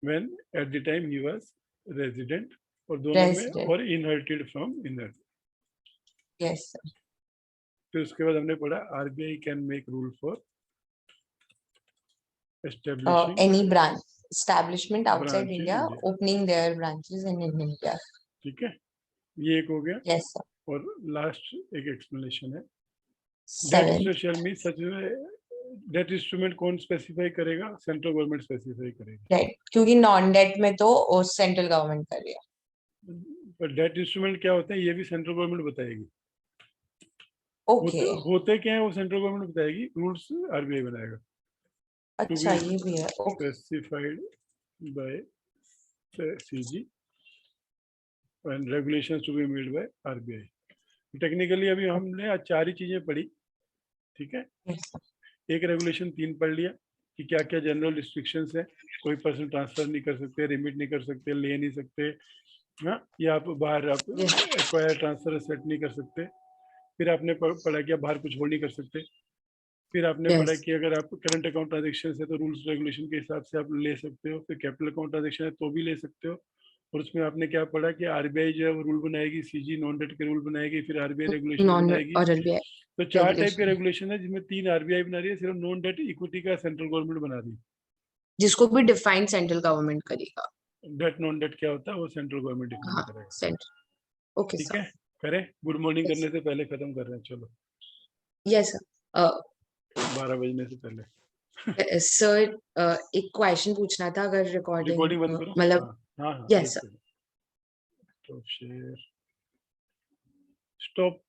when at the time he was resident, और दोनों में Resident. और inherited from inherit. Yes, sir. तो उसके बाद हमने पढ़ा RBI can make rule for establishing Any branch establishment outside branch in India, India. opening their branches in India. ठीक है. ये एक हो गया. Yes, sir. और लास्ट एक एक्सप्लेनेशन है. Seventh. डेट इंस्ट्रूमेंट कौन स्पेसिफाई करेगा? सेंट्रल गवर्नमेंट स्पेसिफाई करेगी. Right. क्योंकि नॉन डेट में तो सेंट्रल गवर्नमेंट कर रही है. पर डेट इंस्ट्रूमेंट क्या होता है ये भी सेंट्रल गवर्नमेंट बताएगी. ओके. होते क्या है वो सेंट्रल गवर्नमेंट बताएगी, रूल्स आरबीआई बनाएगा. अच्छा ये भी है. Okay. Specified by CG and regulations to be made by RBI. Technically अभी हमने आज 4 ही चीजें पढ़ी. ठीक है. Yes, sir. एक रेगुलेशन 3 पढ़ लिया कि क्या क्या जनरल रिस्ट्रिक्शंस है, कोई पर्सन ट्रांसफर नहीं कर सकते, रिमिट नहीं कर सकते, ले नहीं सकते, हाँ, या आप बाहर आप एक्वायर ट्रांसफर सेट नहीं कर सकते। फिर आपने पढ़ा कि आप बाहर कुछ होल्ड नहीं कर सकते। फिर आपने पढ़ा Yes. कि अगर आप करंट अकाउंट ट्रांजेक्शन है तो रूल्स रेगुलेशन के हिसाब से आप ले सकते हो। फिर कैपिटल अकाउंट ट्रांजेक्शन है तो भी ले सकते हो। और उसमें आपने क्या पढ़ा कि आरबीआई जो है वो रूल बनाएगी, सीजी नॉन डेट के रूल बनाएगी, फिर आरबीआई रेगुलेशन Non बनाएगी। or RBI तो 4 टाइप के regulation रेगुलेशन है जिसमें 3 आरबीआई बना रही है, सिर्फ नॉन डेट इक्विटी का सेंट्रल गवर्नमेंट बना रही है। जिसको भी डिफाइन सेंट्रल गवर्नमेंट करेगा। डेट नॉन डेट क्या होता है वो सेंट्रल गवर्नमेंट डिफाइन हाँ, करेगा। सेंट्रल। ओके ठीक सर। है, करें? Good morning Yes. करने से पहले खत्म कर रहे हैं, चलो Yes सर। 12 बजने से पहले। सर एक क्वेश्चन पूछना था, अगर रिकॉर्डिंग रिकॉर्डिंग बंद करो। मतलब। हाँ हाँ हाँ, यस एक sir. Second, stop share, stop